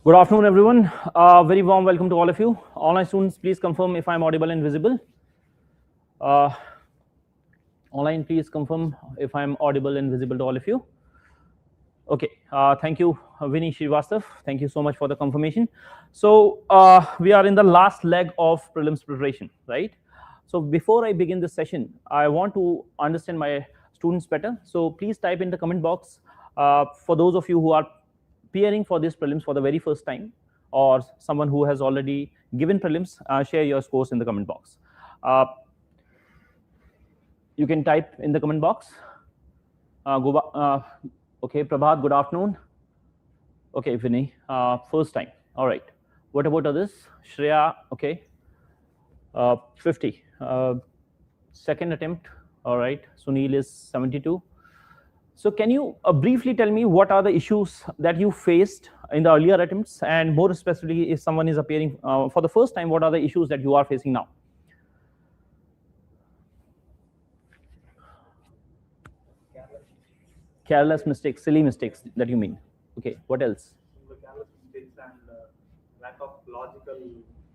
Good afternoon, everyone. Very warm welcome to all of you. Online students, please confirm if I'm audible and visible. Uh, Online, please confirm if I'm audible and visible to all of you. Okay, thank you, Vinny Srivastav. Thank you so much for the confirmation. So we are in the last leg of prelims preparation, right? So before I begin this session, I want to understand my students better. So please type in the comment box for those of you who are appearing for this prelims for the very first time, or someone who has already given prelims, share your scores in the comment box. You can type in the comment box. Okay, Prabhat, good afternoon. Okay, Vinny, first time. All right. What about others? Shreya, okay. 50. Second attempt. All right. Sunil is 72. So can you briefly tell me what are the issues that you faced in the earlier attempts, and more specifically, if someone is appearing for the first time, what are the issues that you are facing now? Careless mistakes, silly mistakes that you mean. Okay, what else? The careless mistakes and lack of logical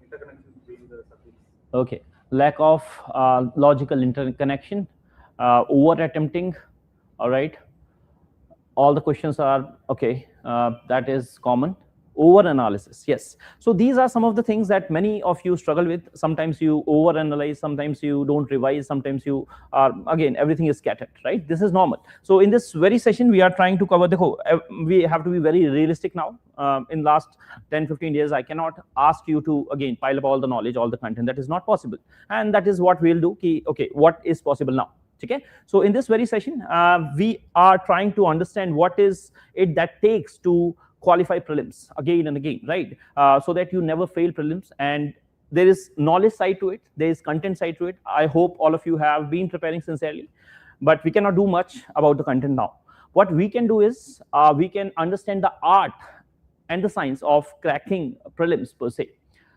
interconnection between the subjects. Okay, lack of logical interconnection, over attempting. All right, all the questions are okay. That is common. Over analysis, yes. So these are some of the things that many of you struggle with. Sometimes you over analyze, sometimes you don't revise, sometimes you are, again, everything is scattered, right? This is normal. So in this very session we are trying to cover the whole. We have to be very realistic now. In last 10-15 years I cannot ask you to again pile up all the knowledge, all the content. That is not possible, and that is what we'll do. Okay, what is possible now? Okay, so in this very session we are trying to understand what is it that takes to qualify prelims again and again, right? So that you never fail prelims. And there is knowledge side to it, there is content side to it. I hope all of you have been preparing sincerely, but we cannot do much about the content now. What we can do is we can understand the art and the science of cracking prelims per se.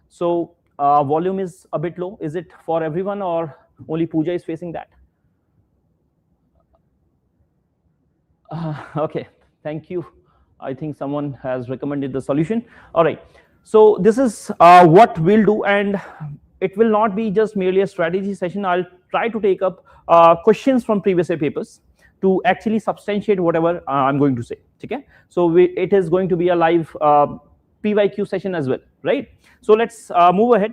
So volume is a bit low. Is it for everyone, or only Pooja is facing that? Okay, thank you. I think someone has recommended the solution. All right, so this is what we'll do, and it will not be just merely a strategy session. I'll try to take up questions from previous year papers to actually substantiate whatever I'm going to say. Okay, so it is going to be a live PYQ session as well, right? So let's move ahead.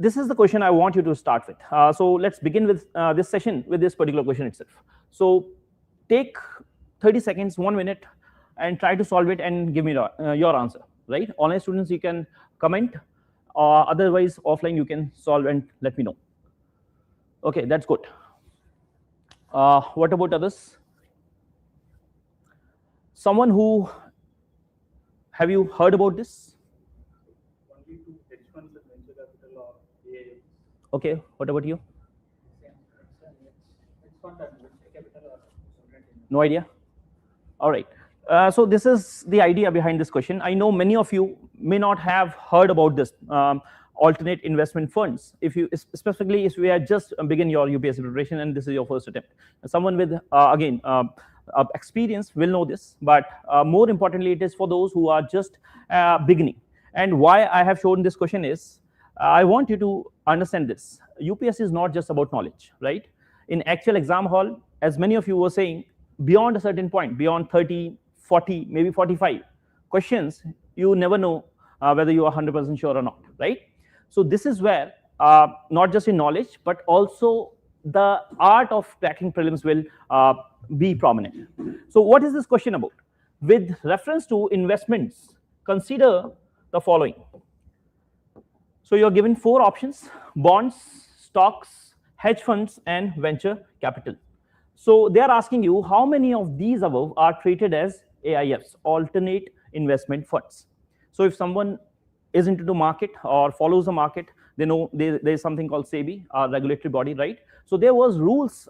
This is the question I want you to start with. So let's begin with this session with this particular question itself. So take 30 seconds, 1 minute, and try to solve it and give me your answer, right? Online students, you can comment, otherwise offline you can solve and let me know. Okay, that's good. What about others? Someone who, have you heard about this? Only to hedge funds and venture capital or IAS. Okay, what about you? No idea? All right. So this is the idea behind this question. I know many of you may not have heard about this alternate investment funds. If you, specifically if we are just begin your UPSC preparation and this is your first attempt, someone with again experience will know this. But more importantly, it is for those who are just beginning. And why I have shown this question is I want you to understand this. UPSC is not just about knowledge, right? In actual exam hall, as many of you were saying, beyond a certain point, beyond 30, 40, maybe 45 questions, you never know whether you are 100% sure or not, right? So this is where not just in knowledge, but also the art of cracking prelims will be prominent. So what is this question about? With reference to investments, consider the following. So you're given 4 options: bonds, stocks, hedge funds, and venture capital. So they are asking you how many of these above are treated as AIFs, alternate investment funds. So if someone is into the market or follows the market, they know there is something called SEBI, a regulatory body, right? So there was rules,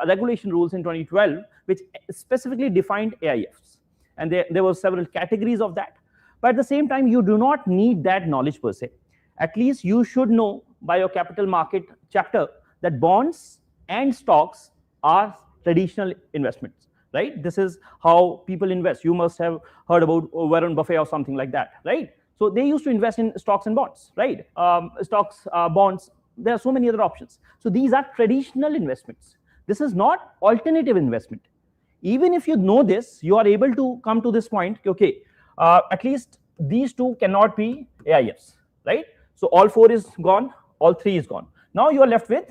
regulation rules in 2012, which specifically defined AIFs. And there were several categories of that. But at the same time, you do not need that knowledge per se. At least you should know by your capital market chapter that bonds and stocks are traditional investments, right? This is how people invest. You must have heard about Warren Buffett or something like that, right? So they used to invest in stocks and bonds, right? Stocks, bonds. There are so many other options. So these are traditional investments. This is not alternative investment. Even if you know this, you are able to come to this point. Okay, at least these two cannot be AIFs, right? So all four is gone, all three is gone. Now you are left with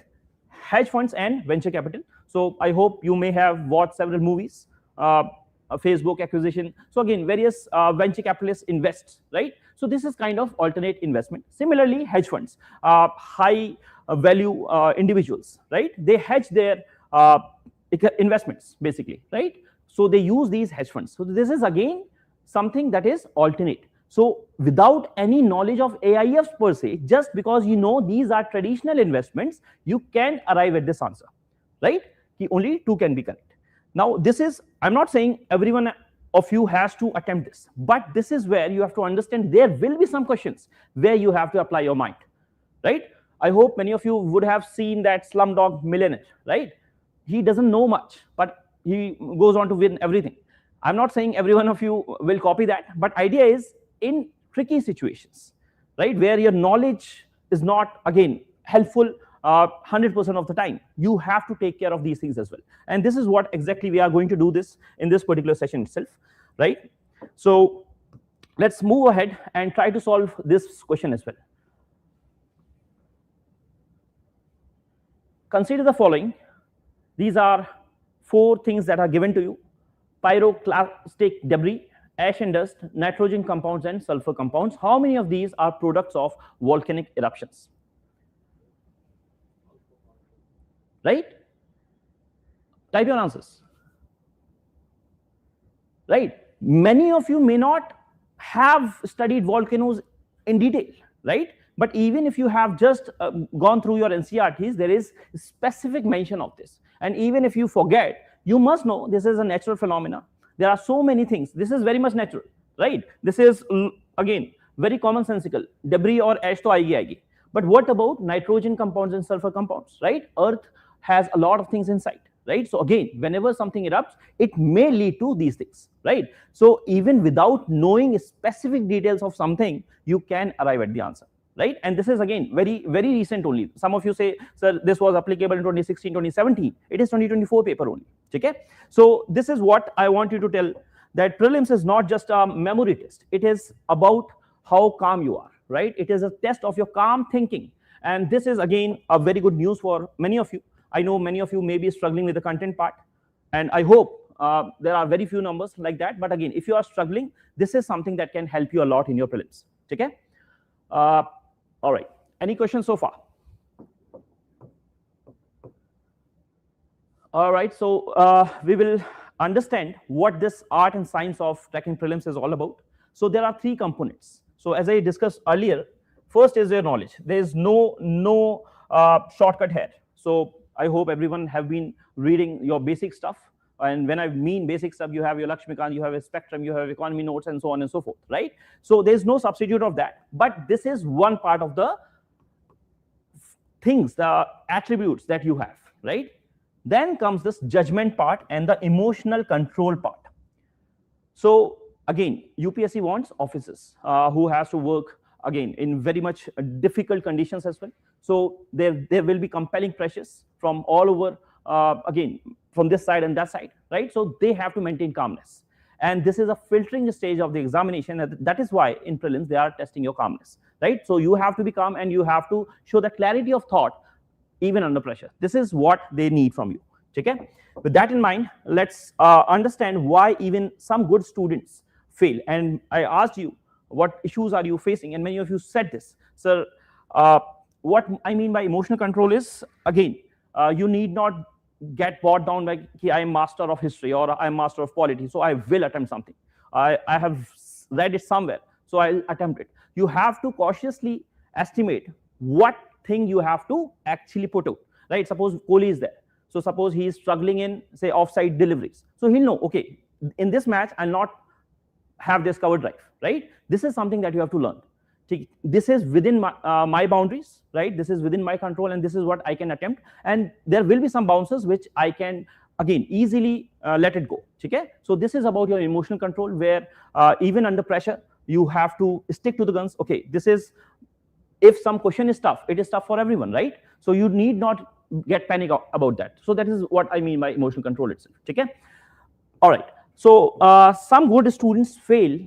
hedge funds and venture capital. So I hope you may have watched several movies, a Facebook acquisition. So again, various venture capitalists invest, right? So this is kind of alternate investment. Similarly, hedge funds, high value individuals, right? They hedge their investments basically, right? So they use these hedge funds. So this is again something that is alternate. So without any knowledge of AIFs per se, just because you know these are traditional investments, you can arrive at this answer, right? Only two can be correct. Now this is, I'm not saying everyone of you has to attempt this, but this is where you have to understand there will be some questions where you have to apply your mind, right? I hope many of you would have seen that Slumdog Millionaire, right? He doesn't know much, but he goes on to win everything. I'm not saying every one of you will copy that, but idea is in tricky situations, right, where your knowledge is not, again, helpful 100% of the time, you have to take care of these things as well. And this is what exactly we are going to do this in this particular session itself, right? So let's move ahead and try to solve this question as well. Consider the following. These are four things that are given to you: pyroclastic debris, ash and dust, nitrogen compounds, and sulfur compounds. How many of these are products of volcanic eruptions? Right? Type your answers. Right? Many of you may not have studied volcanoes in detail, right? But even if you have just gone through your NCERTs, there is specific mention of this. And even if you forget, you must know this is a natural phenomena. There are so many things. This is very much natural, right? This is, again, very commonsensical. Debris or ash to aayegi. But what about nitrogen compounds and sulfur compounds, right? Earth has a lot of things inside, right? So again, whenever something erupts, it may lead to these things, right? So even without knowing specific details of something, you can arrive at the answer, right? And this is again very, very recent only. Some of you say, sir, this was applicable in 2016, 2017. It is 2024 paper only. Okay? So this is what I want you to tell, that prelims is not just a memory test. It is about how calm you are, right? It is a test of your calm thinking. And this is again a very good news for many of you. I know many of you may be struggling with the content part, and I hope there are very few numbers like that. But again, if you are struggling, this is something that can help you a lot in your prelims. Okay? All right. Any questions so far? All right. So we will understand what this art and science of cracking prelims is all about. So there are three components. So as I discussed earlier, first is your knowledge. There is no shortcut here. So I hope everyone have been reading your basic stuff. And when I mean basic stuff, you have your Lakshmikant, you have a spectrum, you have economy notes, and so on and so forth, right? So there's no substitute of that. But this is one part of the things, the attributes that you have, right? Then comes this judgment part and the emotional control part. So again, UPSC wants officers who has to work again in very much difficult conditions as well. So there will be compelling pressures from all over, again, from this side and that side, right? So they have to maintain calmness. And this is a filtering stage of the examination. That is why in prelims, they are testing your calmness, right? So you have to be calm and you have to show the clarity of thought even under pressure. This is what they need from you, okay? With that in mind, let's understand why even some good students fail. And I asked you, what issues are you facing? And many of you said this. Sir, what I mean by emotional control is, again, you need not get bogged down by, I am master of history or I am master of polity, so I will attempt something. I have read it somewhere, so I'll attempt it. You have to cautiously estimate what thing you have to actually put out, right? Suppose Kohli is there. So suppose he is struggling in, say, offside deliveries. So he'll know, okay, in this match, I'll not have this cover drive, right? This is something that you have to learn. This is within my boundaries, right? This is within my control, and this is what I can attempt. And there will be some bounces which I can again easily let it go. Okay, so this is about your emotional control, where even under pressure you have to stick to the guns. Okay, this is, if some question is tough, it is tough for everyone, right? So you need not get panic about that. So that is what I mean by emotional control itself. Okay, all right. So some good students fail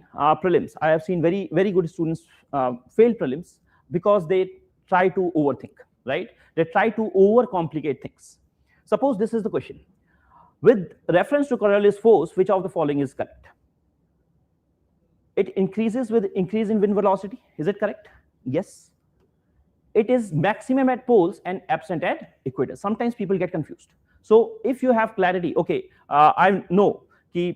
prelims. I have seen very good students fail prelims because they try to overthink, right? They try to overcomplicate things. Suppose this is the question: with reference to Coriolis force, which of the following is correct? It increases with increase in wind velocity. Is it correct? Yes. It is maximum at poles and absent at equator. Sometimes people get confused. So if you have clarity, okay, I know that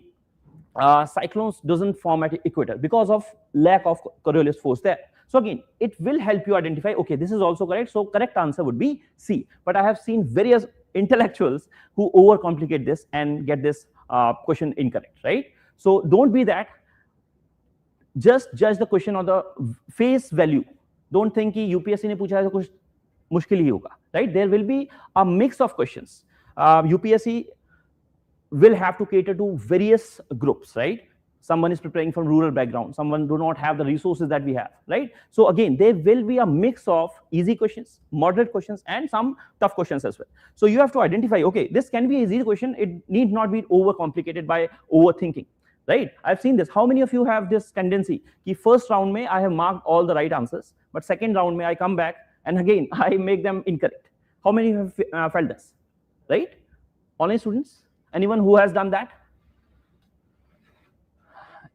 cyclones doesn't form at equator because of lack of Coriolis force there. So again, it will help you identify, okay, this is also correct. So correct answer would be C. But I have seen various intellectuals who overcomplicate this and get this question incorrect, right? So don't be that. Just judge the question on the face value. Don't think कि UPSC ने पूछा है तो कुछ मुश्किल ही होगा, right? There will be a mix of questions. UPSC will have to cater to various groups, right? Someone is preparing from rural background, someone do not have the resources that we have, right? So again, there will be a mix of easy questions, moderate questions, and some tough questions as well. So you have to identify, okay, this can be an easy question, it need not be overcomplicated by overthinking, right? I've seen this. How many of you have this tendency कि first round में I have marked all the right answers, but second round में I come back and again I make them incorrect? How many have felt this, right? Online students, anyone who has done that?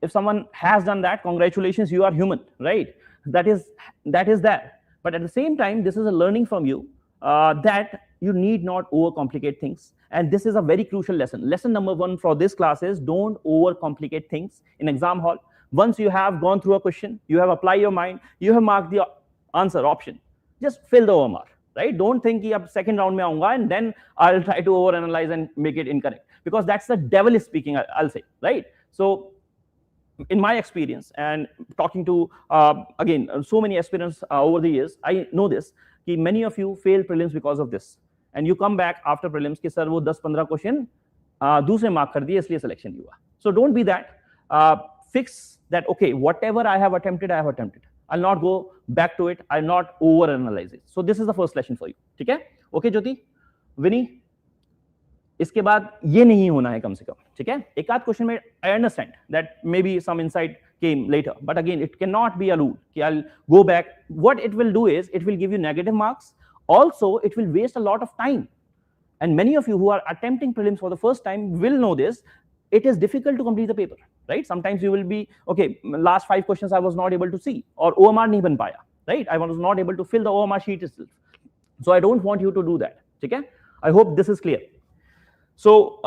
If someone has done that, congratulations, you are human, right? That is there. But at the same time, this is a learning from you that you need not overcomplicate things. And this is a very crucial lesson. Lesson number 1 for this class is don't overcomplicate things in exam hall. Once you have gone through a question, you have applied your mind, you have marked the answer option, just fill the OMR, right? Don't think कि अब second round में आऊंगा and then I'll try to overanalyze and make it incorrect, because that's the devil is speaking, I'll say, right? So in my experience and talking to again so many aspirants over the years, I know this कि many of you fail prelims because of this, and you come back after prelims कि sir वो 10-15 question दूसरे mark कर दिए इसलिए selection नहीं हुआ. So don't be that. Fix that. Okay, whatever I have attempted, I'll not go back to it. I'll not over analyze it. So this is the first lesson for you. ठीक है? Okay, ज्योति, विनी, इसके बाद ये नहीं होना है कम से कम. ठीक है? एक आध क्वेश्चन में I understand that maybe some insight came later, but again it cannot be a rule कि I'll go back. What it will do is it will give you negative marks. Also, it will waste a lot of time. And many of you who are attempting prelims for the first time will know this. It is difficult to complete the paper, right? Sometimes you will be, okay, last 5 questions I was not able to see, or OMR nahi ban paya, right? I was not able to fill the OMR sheet itself. So I don't want you to do that. Okay? I hope this is clear. So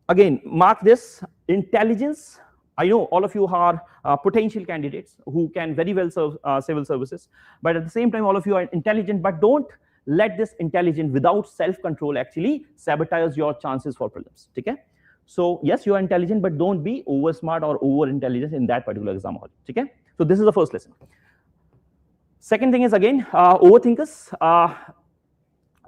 again, mark this. Intelligence. I know all of you are potential candidates who can very well serve civil services, but at the same time, all of you are intelligent, but don't let this intelligence without self-control actually sabotage your chances for prelims. Okay? So yes, you are intelligent, but don't be over smart or over intelligent in that particular exam hall. Okay? So this is the first lesson. Second thing is, again, overthinkers.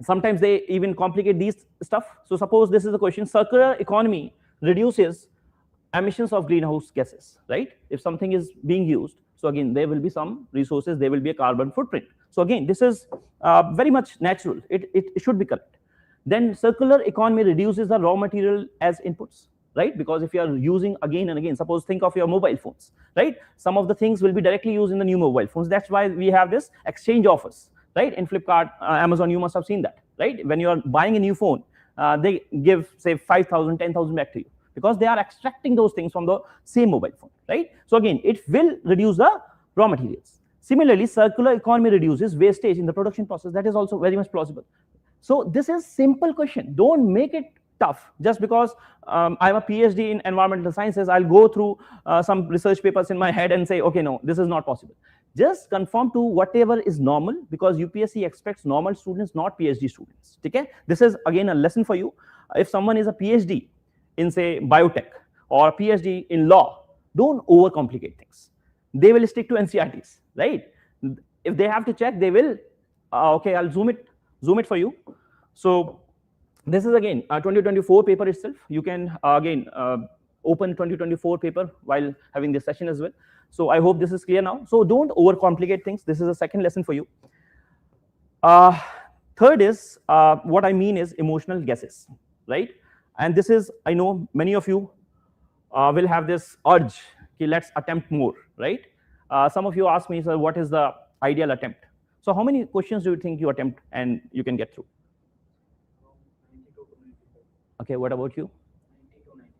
Sometimes they even complicate these stuff. So suppose this is the question: circular economy reduces emissions of greenhouse gases, right? If something is being used, so again there will be some resources, there will be a carbon footprint. So again, this is very much natural. It should be correct. Then circular economy reduces the raw material as inputs, right? Because if you are using again and again, suppose think of your mobile phones, right? Some of the things will be directly used in the new mobile phones. That's why we have this exchange offers, right? In Flipkart, Amazon, you must have seen that, right? When you are buying a new phone, they give say 5,000, 10,000 back to you, because they are extracting those things from the same mobile phone, right? So again, it will reduce the raw materials. Similarly, circular economy reduces wastage in the production process. That is also very much plausible. So this is simple question. Don't make it tough. Just because I'm a PhD in environmental sciences, I'll go through some research papers in my head and say, okay, no, this is not possible. Just conform to whatever is normal, because UPSC expects normal students, not PhD students. Okay? This is again a lesson for you. If someone is a PhD in say biotech or a PhD in law, don't overcomplicate things. They will stick to NCRTs, right? If they have to check, they will. Okay, I'll zoom it for you. So This is again a 2024 paper itself. You can again open 2024 paper while having this session as well. So I hope this is clear now. So don't overcomplicate things. This is a second lesson for you. Third is what I mean is emotional guesses, right? And this is, I know many of you will have this urge, okay, let's attempt more, right? Some of you ask me, sir, what is the ideal attempt? So how many questions do you think you attempt and you can get through? 92 to 95. Okay, what about you? 90 to 95.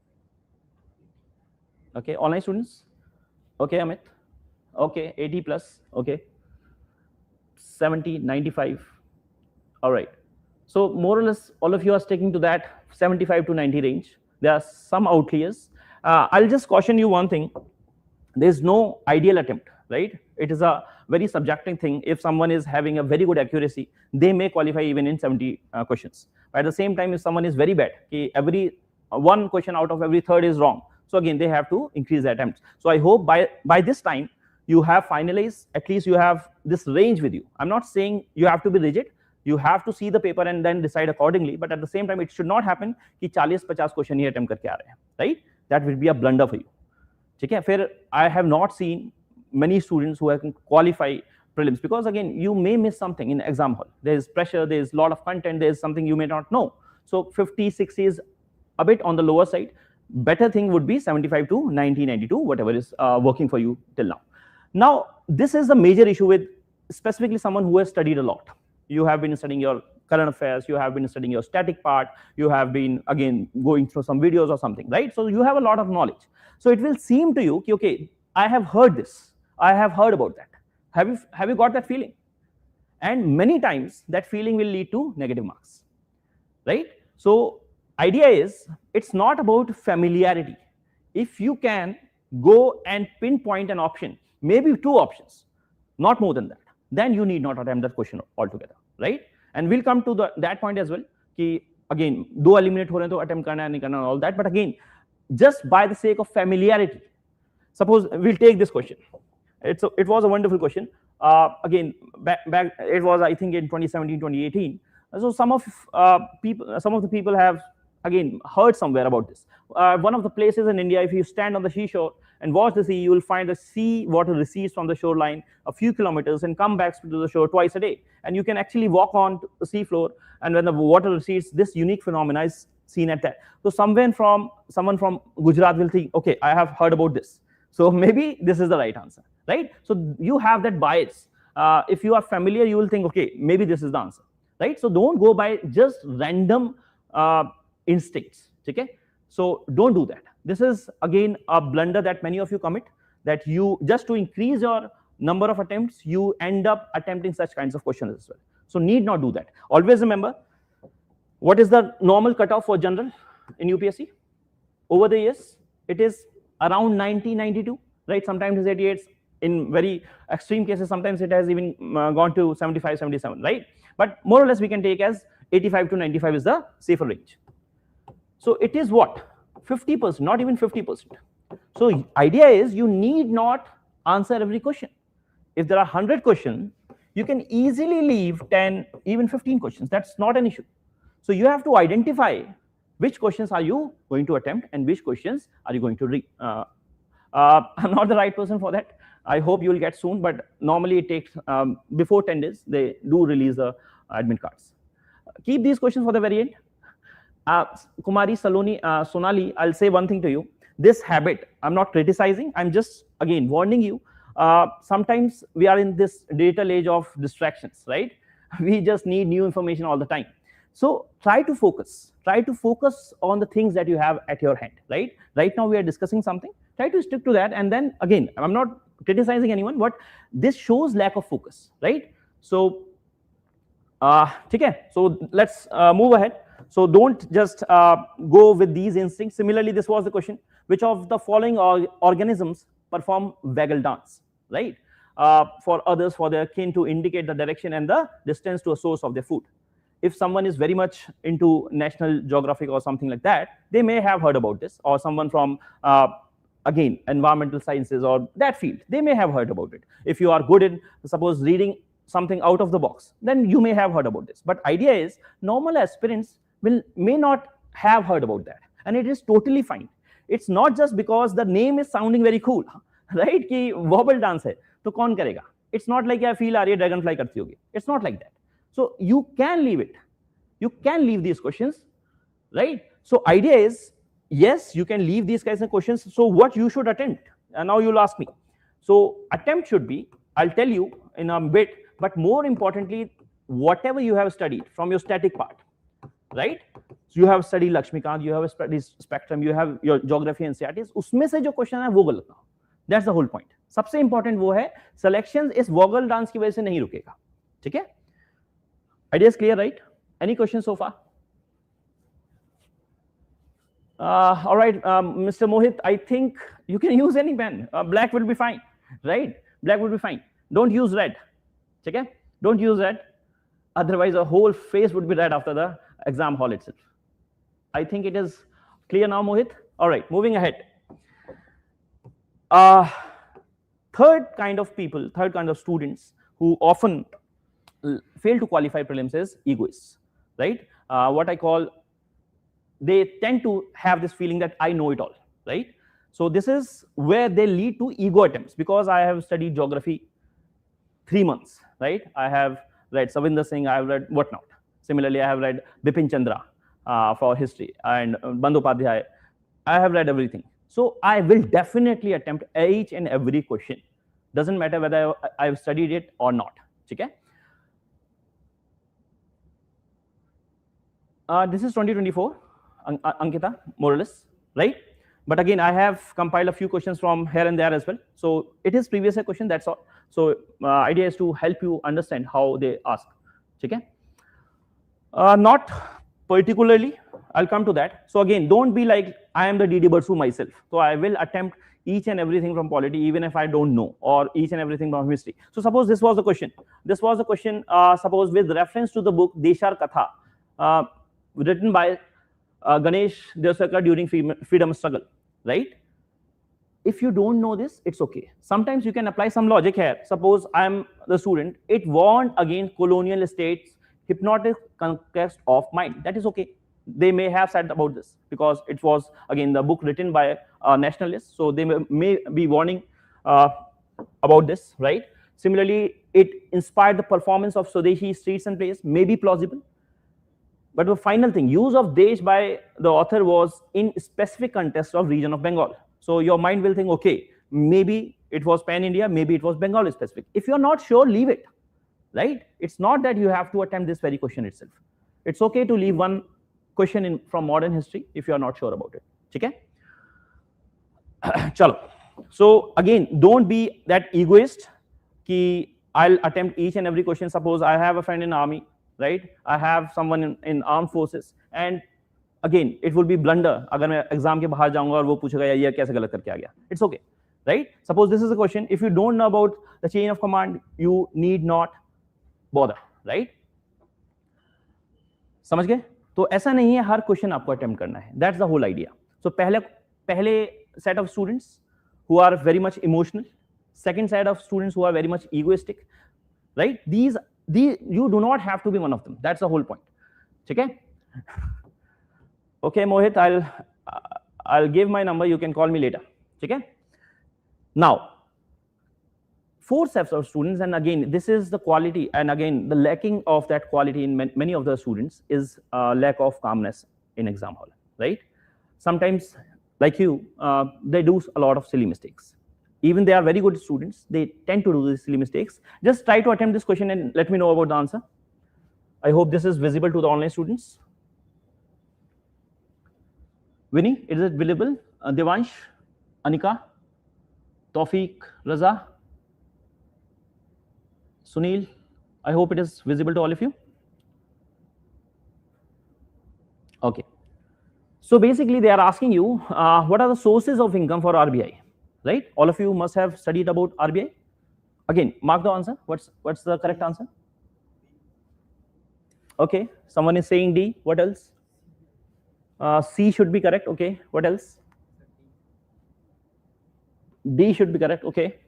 Okay, online students? Okay, Amit? Okay, 80 plus, okay. 70, 95, all right. So more or less, all of you are sticking to that 75 to 90 range. There are some outliers. I'll just caution you one thing. There's no ideal attempt, right? It is a very subjective thing. If someone is having a very good accuracy, they may qualify even in 70 questions. But at the same time, if someone is very bad, okay, every one question out of every third is wrong. So again, they have to increase the attempts. So I hope by this time, you have finalized, at least you have this range with you. I'm not saying you have to be rigid. You have to see the paper and then decide accordingly. But at the same time, it should not happen कि 40-50 question ही attempt करके आ रहे हैं, right? That will be a blunder for you. ठीक है? फिर I have not seen many students who can qualify prelims because again, you may miss something in exam hall. There is pressure, there is a lot of content, there is something you may not know. So 50, 60 is a bit on the lower side. Better thing would be 75 to 90, 92, whatever is working for you till now. Now, this is the major issue with specifically someone who has studied a lot. You have been studying your current affairs, you have been studying your static part, you have been, again, going through some videos or something, right? So you have a lot of knowledge. So it will seem to you, okay, I have heard this, I have heard about that. Have you got that feeling? And many times that feeling will lead to negative marks, right? So idea is, it's not about familiarity. If you can go and pinpoint an option, maybe two options, not more than that, then you need not attempt that question altogether, right? And we'll come to that point as well. Ki, again, do eliminate ho rahe to attempt karna nahi karna, all that. But again, just by the sake of familiarity, suppose we'll take this question. It was a wonderful question. Again, back it was, I think, in 2017, 2018. So some of the people have again heard somewhere about this. One of the places in India, if you stand on the seashore and watch the sea, you will find the sea water recedes from the shoreline a few kilometers and come back to the shore twice a day. And you can actually walk on the sea floor, and when the water recedes, this unique phenomena is seen at that. So someone from Gujarat will think, okay, I have heard about this. So maybe this is the right answer, right? So you have that bias. If you are familiar, you will think, okay, maybe this is the answer, right? So don't go by just random instincts, okay? So don't do that. This is again a blunder that many of you commit, that you, just to increase your number of attempts, you end up attempting such kinds of questions as well. So need not do that. Always remember, what is the normal cutoff for general in UPSC? Over the years, it is around 90, 92, right? Sometimes it's 88. In very extreme cases, sometimes it has even gone to 75, 77, right? But more or less, we can take as 85 to 95 is the safer range. So it is what? 50%, not even 50%. So idea is, you need not answer every question. If there are 100 questions, you can easily leave 10, even 15 questions. That's not an issue. So you have to identify which questions are you going to attempt and which questions are you going to read. I'm not the right person for that. I hope you will get soon, but normally it takes before 10 days, they do release the admit cards. Keep these questions for the very end. Kumari, Sonali, I'll say one thing to you. This habit, I'm not criticizing, I'm just, again, warning you. Sometimes we are in this digital age of distractions, right? We just need new information all the time. So try to focus on the things that you have at your hand, right? Right now we are discussing something, try to stick to that. And then again, I'm not criticizing anyone, but this shows lack of focus, right? So, okay, so let's move ahead. So don't just go with these instincts. Similarly, this was the question: which of the following organisms perform waggle dance, right? For others, for their kin, to indicate the direction and the distance to a source of their food. If someone is very much into National Geographic or something like that, they may have heard about this, or someone from again, environmental sciences or that field, they may have heard about it. If you are good in, suppose, reading something out of the box, then you may have heard about this. But idea is, normal aspirants may not have heard about that, and it is totally fine. It's not just because the name is sounding very cool, right? कि wobble dance है तो कौन करेगा? It's not like I feel आ रही है dragonfly करती होगी. It's not like that. So you can leave it. You can leave these questions, right? So idea is, yes, you can leave these kinds of questions. So what you should attempt? And now you'll ask me. So attempt should be, I'll tell you in a bit, but more importantly, whatever you have studied from your static part, right? So you have studied Lakshmikant, you have studied spectrum, you have your geography and CRTs, उसमें से जो question है वो गलत ना हो. That's the whole point. सबसे important वो है, सिलेक्शन इस वोगल डांस की वजह से नहीं रुकेगा. ठीक है? Ideas clear, right? Any questions so far? All right, Mr. Mohit, I think you can use any pen. Black will be fine, right? Black will be fine. Don't use red. Okay? Don't use red. Otherwise, a whole face would be red after the exam hall itself. I think it is clear now, Mohit. All right, moving ahead. Third kind of people, third kind of students who often fail to qualify prelims is egoists, right? What I call, they tend to have this feeling that I know it all, right? So this is where they lead to ego attempts. Because I have studied geography 3 months, right? I have read Savinder Singh, I have read whatnot. Similarly, I have read Bipin Chandra for history, and Bandyopadhyay. I have read everything. So I will definitely attempt each and every question. Doesn't matter whether I've studied it or not. Okay? This is 2024, Ankita, more or less, right? But again, I have compiled a few questions from here and there as well. So it is previous year question, that's all. So idea is to help you understand how they ask. Okay? Not particularly, I'll come to that. So again, don't be like, I am the DD Bursu myself. So I will attempt each and everything from polity, even if I don't know, or each and everything from history. So suppose this was the question. This was the question, suppose with reference to the book Deshar Katha, written by Ganesh Devsarkar during freedom struggle, right? If you don't know this, it's okay. Sometimes you can apply some logic here. Suppose I'm the student. It warned against colonial states, hypnotic conquest of mind. That is okay. They may have said about this because it was, again, the book written by nationalists. So they may be warning about this, right? Similarly, it inspired the performance of Swadeshi streets and plays, may be plausible. But the final thing, use of Desh by the author was in specific context of region of Bengal. So your mind will think, okay, maybe it was pan-India, maybe it was Bengal specific. If you're not sure, leave it, right? It's not that you have to attempt this very question itself. It's okay to leave one question from modern history if you're not sure about it. Okay? Chalo. So again, don't be that egoist ki I'll attempt each and every question. Suppose I have a friend in army, right? I have someone in armed forces, and again, it will be blunder अगर मैं exam के बाहर जाऊंगा और वो पूछेगा यार ये कैसे गलत करके आ गया. It's okay, right? Suppose this is a question. If you don't know about the chain of command, you need not bother, right? समझ गए? तो ऐसा नहीं है हर क्वेश्चन आपको अटेम्प्ट करना है. That's the whole idea. So पहले set of students who are very much emotional, second set of students who are very much egoistic, right? These you do not have to be one of them. That's the whole point. Okay? Okay, Mohit, I'll give my number. You can call me later. Okay? Now, 4 sets of students, and again, this is the quality, and again, the lacking of that quality in many of the students is lack of calmness in exam hall, right? Sometimes, like you, they do a lot of silly mistakes. Even they are very good students, they tend to do these silly mistakes. Just try to attempt this question and let me know about the answer. I hope this is visible to the online students. Winnie, is it visible? Devansh, Anika, Tawfiq, Raza, Sunil, I hope it is visible to all of you. Okay. So basically, they are asking you, what are the sources of income for RBI? Right? All of you must have studied about RBI. Again, mark the answer. What's the correct answer? Okay. Someone is saying D. What else? C should be correct. Okay. What else? D should be correct. Okay.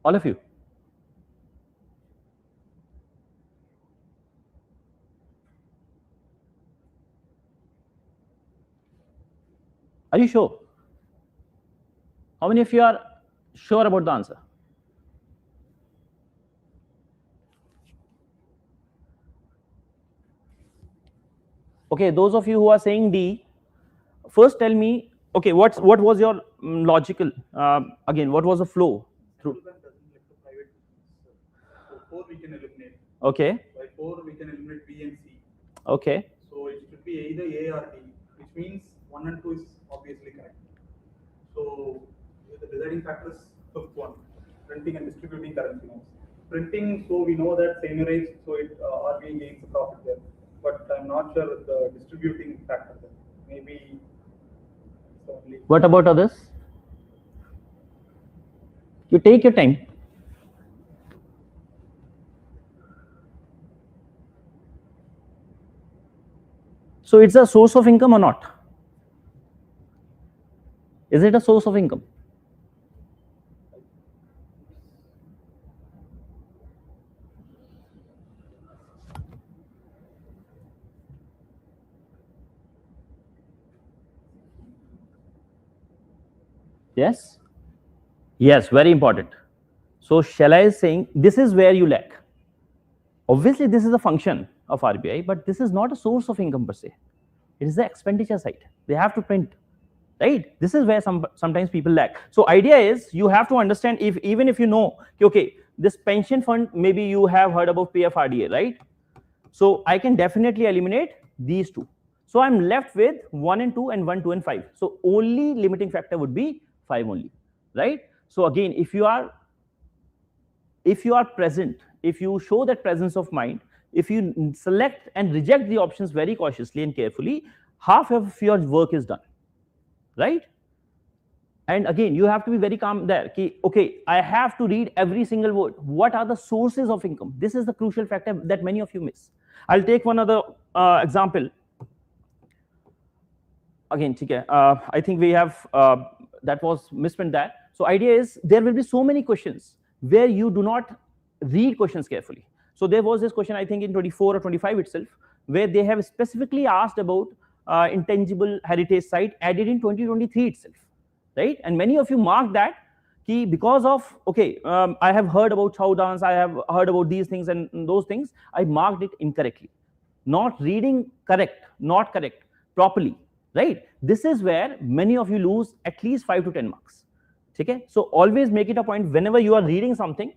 All of you. Are you sure? How many of you are sure about the answer? Okay, those of you who are saying D, first tell me, okay, what was your logical, again, what was the flow through? So 4 we can eliminate. Okay. By 4 we can eliminate B and C. Okay. So it should be either A or D, which means 1 and 2 is obviously correct. So the deciding factor is fifth one, printing and distributing currency notes. Printing, so we know that seigniorage, so it RBI gains the profit there. But I'm not sure the distributing factor there. Maybe it's only. What about others? You take your time. So it's a source of income or not? Is it a source of income? Yes? Yes, very important. So Shala is saying this is where you lack. Obviously, this is a function of RBI, but this is not a source of income per se. It is the expenditure side. They have to print, right? This is where sometimes people lack. So idea is you have to understand, if even if you know, okay, this pension fund, maybe you have heard about PFRDA, right? So I can definitely eliminate these two. So I'm left with 1 and 2 and 1, 2 and 5. So only limiting factor would be 5 only, right? So again, if you are present, if you show that presence of mind, if you select and reject the options very cautiously and carefully, half of your work is done, right? And again, you have to be very calm there. Okay, I have to read every single word. What are the sources of income? This is the crucial factor that many of you miss. I'll take one other example. Again, I think we have, that was misspent that. So idea is there will be so many questions where you do not read questions carefully. So there was this question, I think in 24 or 25 itself, where they have specifically asked about intangible heritage site added in 2023 itself, right? And many of you marked that because of, okay, I have heard about chow dance, I have heard about these things and those things, I marked it incorrectly. Not reading not correct properly, right? This is where many of you lose at least 5 to 10 marks. Okay? So always make it a point, whenever you are reading something,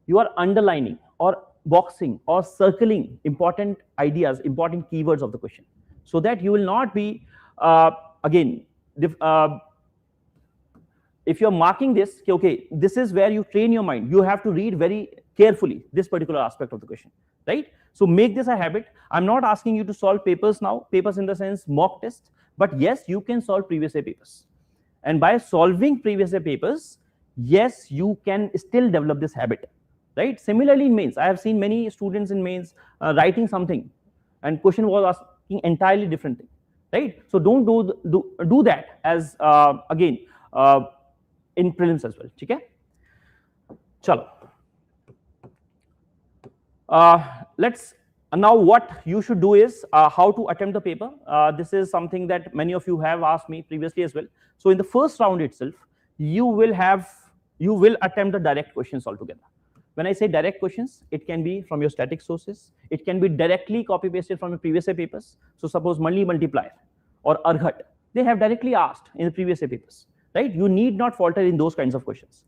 you are underlining or boxing or circling important ideas, important keywords of the question, so that you will not be, again, if you're marking this, okay, this is where you train your mind. You have to read very carefully this particular aspect of the question, right? So make this a habit. I'm not asking you to solve papers now, papers in the sense mock test, but yes, you can solve previous year papers. And by solving previous year papers, yes, you can still develop this habit, right? Similarly in mains, I have seen many students in mains writing something and question was asking entirely different thing, right? So don't do that as, again, in prelims as well. Okay? Chalo. Let's now what you should do is how to attempt the paper. This is something that many of you have asked me previously as well. So in the first round itself, you will attempt the direct questions altogether. When I say direct questions, it can be from your static sources. It can be directly copy pasted from your previous year papers. So suppose Mali multiplier or Arghat, they have directly asked in the previous year papers, right? You need not falter in those kinds of questions,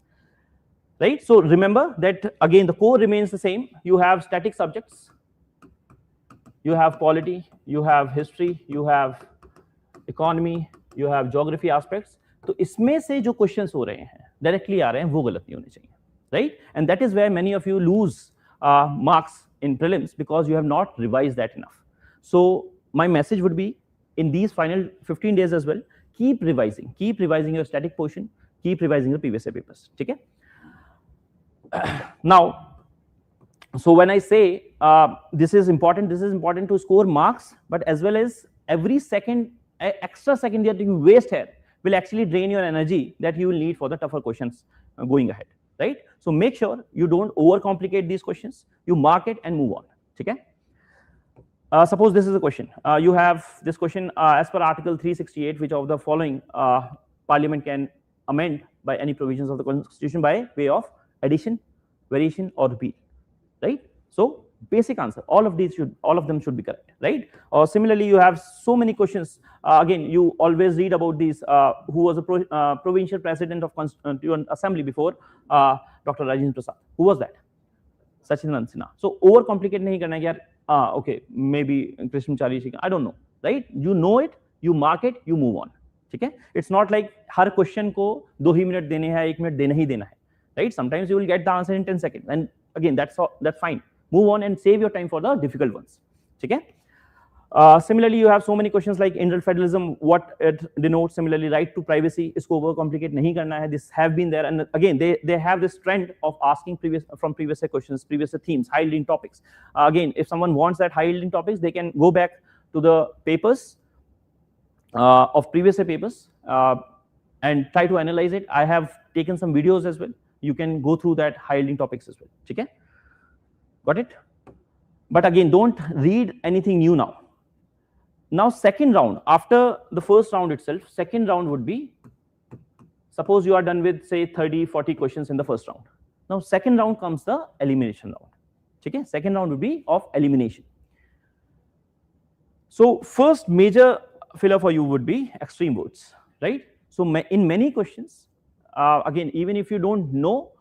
right? So remember that again, the core remains the same. You have static subjects, you have polity, you have history, you have economy, you have geography aspects. तो इसमें से जो questions हो रहे हैं, directly आ रहे हैं, वो गलत नहीं होने चाहिए, right? And that is where many of you lose marks in prelims because you have not revised that enough. So my message would be, in these final 15 days as well, keep revising your static portion, keep revising the previous year papers. Okay? Now, so when I say this is important to score marks, but as well as every second, extra second that you waste here will actually drain your energy that you will need for the tougher questions going ahead. right? So make sure you don't overcomplicate these questions. You mark it and move on. Okay. Suppose this is a question. You have this question as per Article 368, which of the following Parliament can amend by any provisions of the Constitution by way of addition, variation, or repeal, right? So basic answer. All of them should be correct, right? Or similarly, you have so many questions. Again, you always read about these. Who was a provincial president of Constituent Assembly before Dr. Rajendra Prasad? Who was that? Sachinand Sinha. So overcomplicate nahi karna yaar. Okay, maybe Krishna Chari, I don't know, right? You know it, you mark it, you move on. Okay? It's not like her question को 2 ही minute देने हैं, 1 minute देना ही देना है, right? Sometimes you will get the answer in 10 seconds, and again that's fine. Move on and save your time for the difficult ones. Okay? Similarly, you have so many questions like individual federalism, what it denotes. Similarly, right to privacy, isko overcomplicate nahi karna hai. This have been there, and again they have this trend of asking from previous questions, previous themes, high yielding topics. Again, if someone wants that high yielding topics, they can go back to the papers of previous papers and try to analyze it. I have taken some videos as well. You can go through that high yielding topics as well. Okay? Got it? But again, don't read anything new now. Now, second round, after the first round itself, second round would be, suppose you are done with say 30, 40 questions in the first round. Now, second round comes the elimination round. Okay? Second round would be of elimination. So, first major filler for you would be extreme words, right? So, in many questions, again, even if you don't know,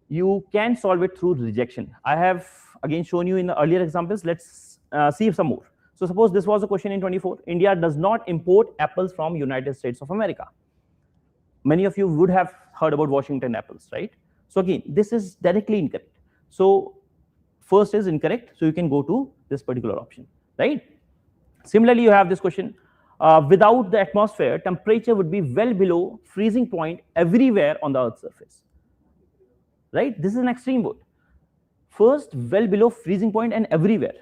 you can solve it through rejection. I have again shown you in the earlier examples. Let's see some more. So suppose this was a question in 24. India does not import apples from United States of America. Many of you would have heard about Washington apples, right? So again, this is directly incorrect. So first is incorrect, so you can go to this particular option, right? Similarly, you have this question. Without the atmosphere, temperature would be well below freezing point everywhere on the Earth's surface. Right? This is an extreme word. First, well below freezing point and everywhere.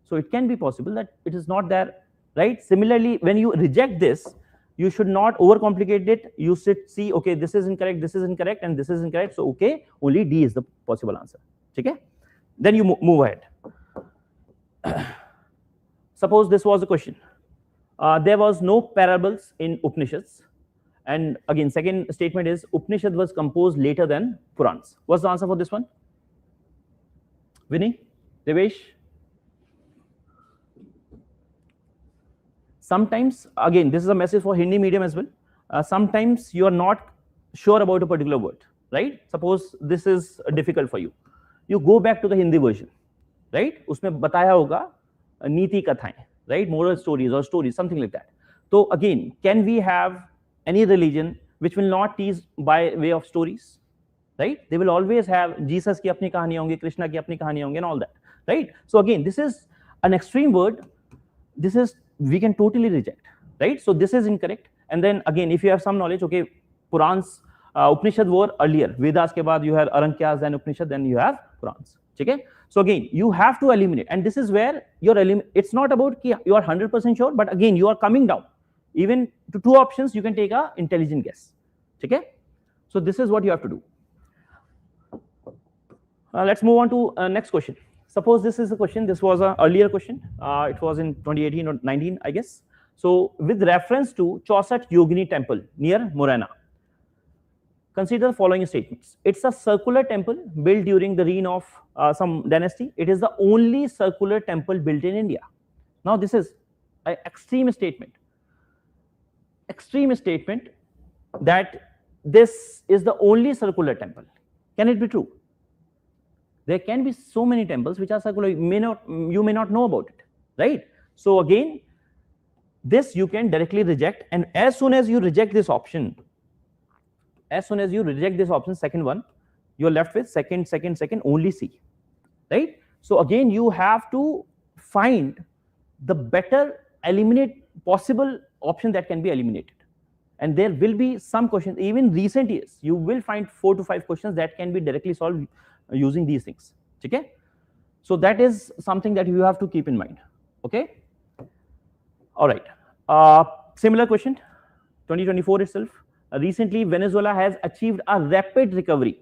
So it can be possible that it is not there, right? Similarly, when you reject this, you should not overcomplicate it. You should see, okay, this is incorrect, and this is incorrect. So, okay, only D is the possible answer. Okay? Then you move ahead. Suppose this was a question. There was no parables in Upanishads. And again, second statement is Upanishad was composed later than Purans. What's the answer for this one? Vinny? Devesh? Sometimes, again, this is a message for Hindi medium as well. Sometimes you are not sure about a particular word, right? Suppose this is difficult for you. You go back to the Hindi version, right? Usme bataya hoga niti kathaएं, right? Moral stories or stories, something like that. So again, can we have any religion which will not teach by way of stories, right? They will always have Jesus ki apni kahani hongi, Krishna ki apni kahani hongi, and all that, right? So again, this is an extreme word. This is, we can totally reject, right? So this is incorrect. And then again, if you have some knowledge, okay, Purans, Upanishad were earlier. Vedas ke baad you have Arankyas, then Upanishad, then you have Purans. Okay? So again, you have to eliminate, and this is where you're it's not about ki you are 100% sure, but again, you are coming down. Even to 2 options, you can take a intelligent guess. Okay? So this is what you have to do. Let's move on to next question. Suppose this is a question. This was an earlier question. It was in 2018 or 19, I guess. So with reference to Chauset Yogini temple near Morena, consider the following statements. It's a circular temple built during the reign of some dynasty. It is the only circular temple built in India. Now this is an extreme statement. Extreme statement that this is the only circular temple. Can it be true? There can be so many temples which are circular. You may not know about it, right? So again, this you can directly reject, and as soon as you reject this option, second one, you're left with second, only C, right? So again, you have to find the better possible option that can be eliminated. And there will be some questions, even recent years, you will find 4 to 5 questions that can be directly solved using these things. Okay? So that is something that you have to keep in mind. Okay? All right. Similar question, 2024 itself. Recently, Venezuela has achieved a rapid recovery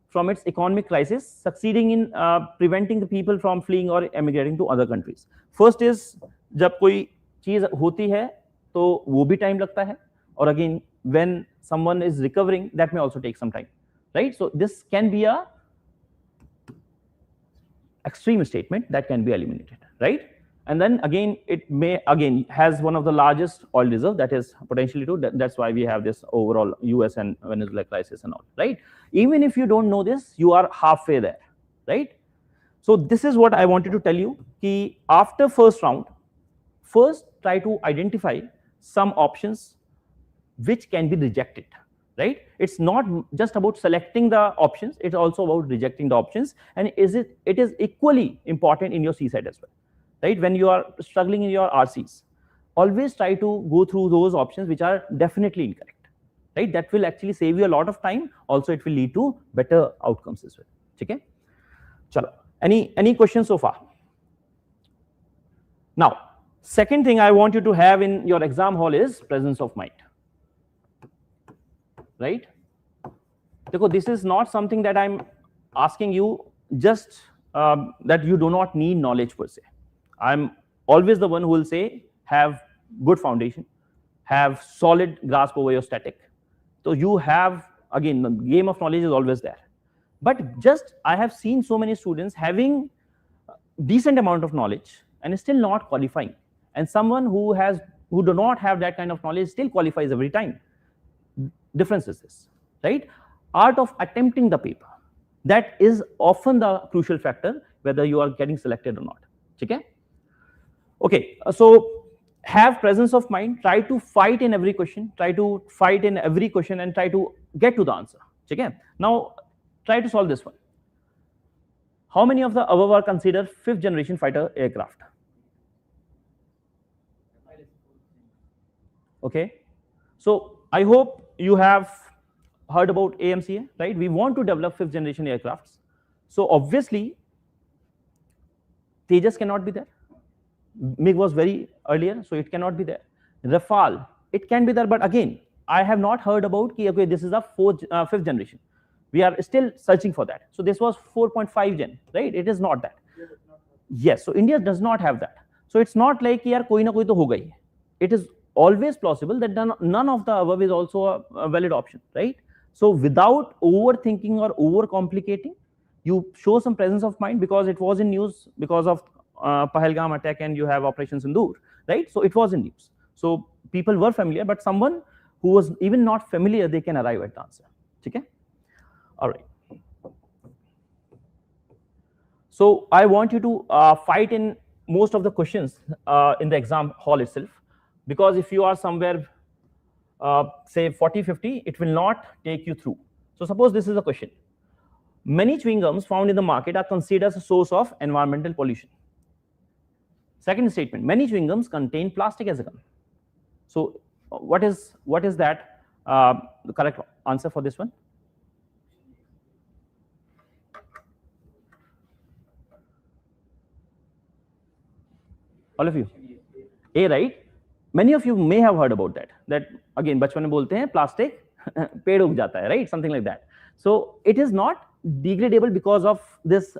from its economic crisis, succeeding in preventing the people from fleeing or emigrating to other countries. First is, जब कोई चीज होती है तो वो भी time लगता है, और again when someone is recovering, that may also take some time, right? So this can be a extreme statement that can be eliminated, right? And then again, it may again has one of the largest oil reserve, that is potentially true. That's why we have this overall US and Venezuela crisis and all, right? Even if you don't know this, you are halfway there, right? So this is what I wanted to tell you. Ki after first round, first try to identify some options which can be rejected, right? It's not just about selecting the options, it's also about rejecting the options. And it is equally important in your CSAT as well, right? When you are struggling in your RCs, always try to go through those options which are definitely incorrect, right? That will actually save you a lot of time. Also, it will lead to better outcomes as well. Okay? Chalo. Any questions so far? Now, second thing I want you to have in your exam hall is presence of mind, right? Because this is not something that I'm asking you just that you do not need knowledge per se. I'm always the one who will say have good foundation, have solid grasp over your static. So you have, again, the game of knowledge is always there. But just I have seen so many students having decent amount of knowledge and still not qualifying, and someone who do not have that kind of knowledge still qualifies every time. Difference is this, right? Art of attempting the paper, that is often the crucial factor whether you are getting selected or not. Okay? Okay, so have presence of mind, try to fight in every question, and try to get to the answer. Okay? Now, try to solve this one. How many of the above are considered 5th generation fighter aircraft? Okay, so I hope you have heard about AMCA, right? We want to develop 5th generation aircrafts. So obviously, Tejas cannot be there. MiG was very earlier, so it cannot be there. Rafale, it can be there, but again, I have not heard about okay, this is the 5th generation. We are still searching for that. So this was 4.5 gen, right? It is not that. Yes, so India does not have that. So it's not like yaar koi na koi to ho gayi. It is always plausible that none of the above is also a valid option, right? So without overthinking or overcomplicating, you show some presence of mind, because it was in news because of Pahalgam attack, and you have Operation Sindoor, right? So it was in news. So people were familiar, but someone who was even not familiar, they can arrive at the answer. Okay? All right. So I want you to fight in most of the questions in the exam hall itself, because if you are somewhere, say 40-50, it will not take you through. So suppose this is a question. Many chewing gums found in the market are considered as a source of environmental pollution. Second statement, many chewing gums contain plastic as a gum. So what is that the correct answer for this one? All of you? A, right? Many of you may have heard about that. That again, बचपन में बोलते हैं plastic पेड़ उग जाता है, right? Something like that. So it is not degradable because of this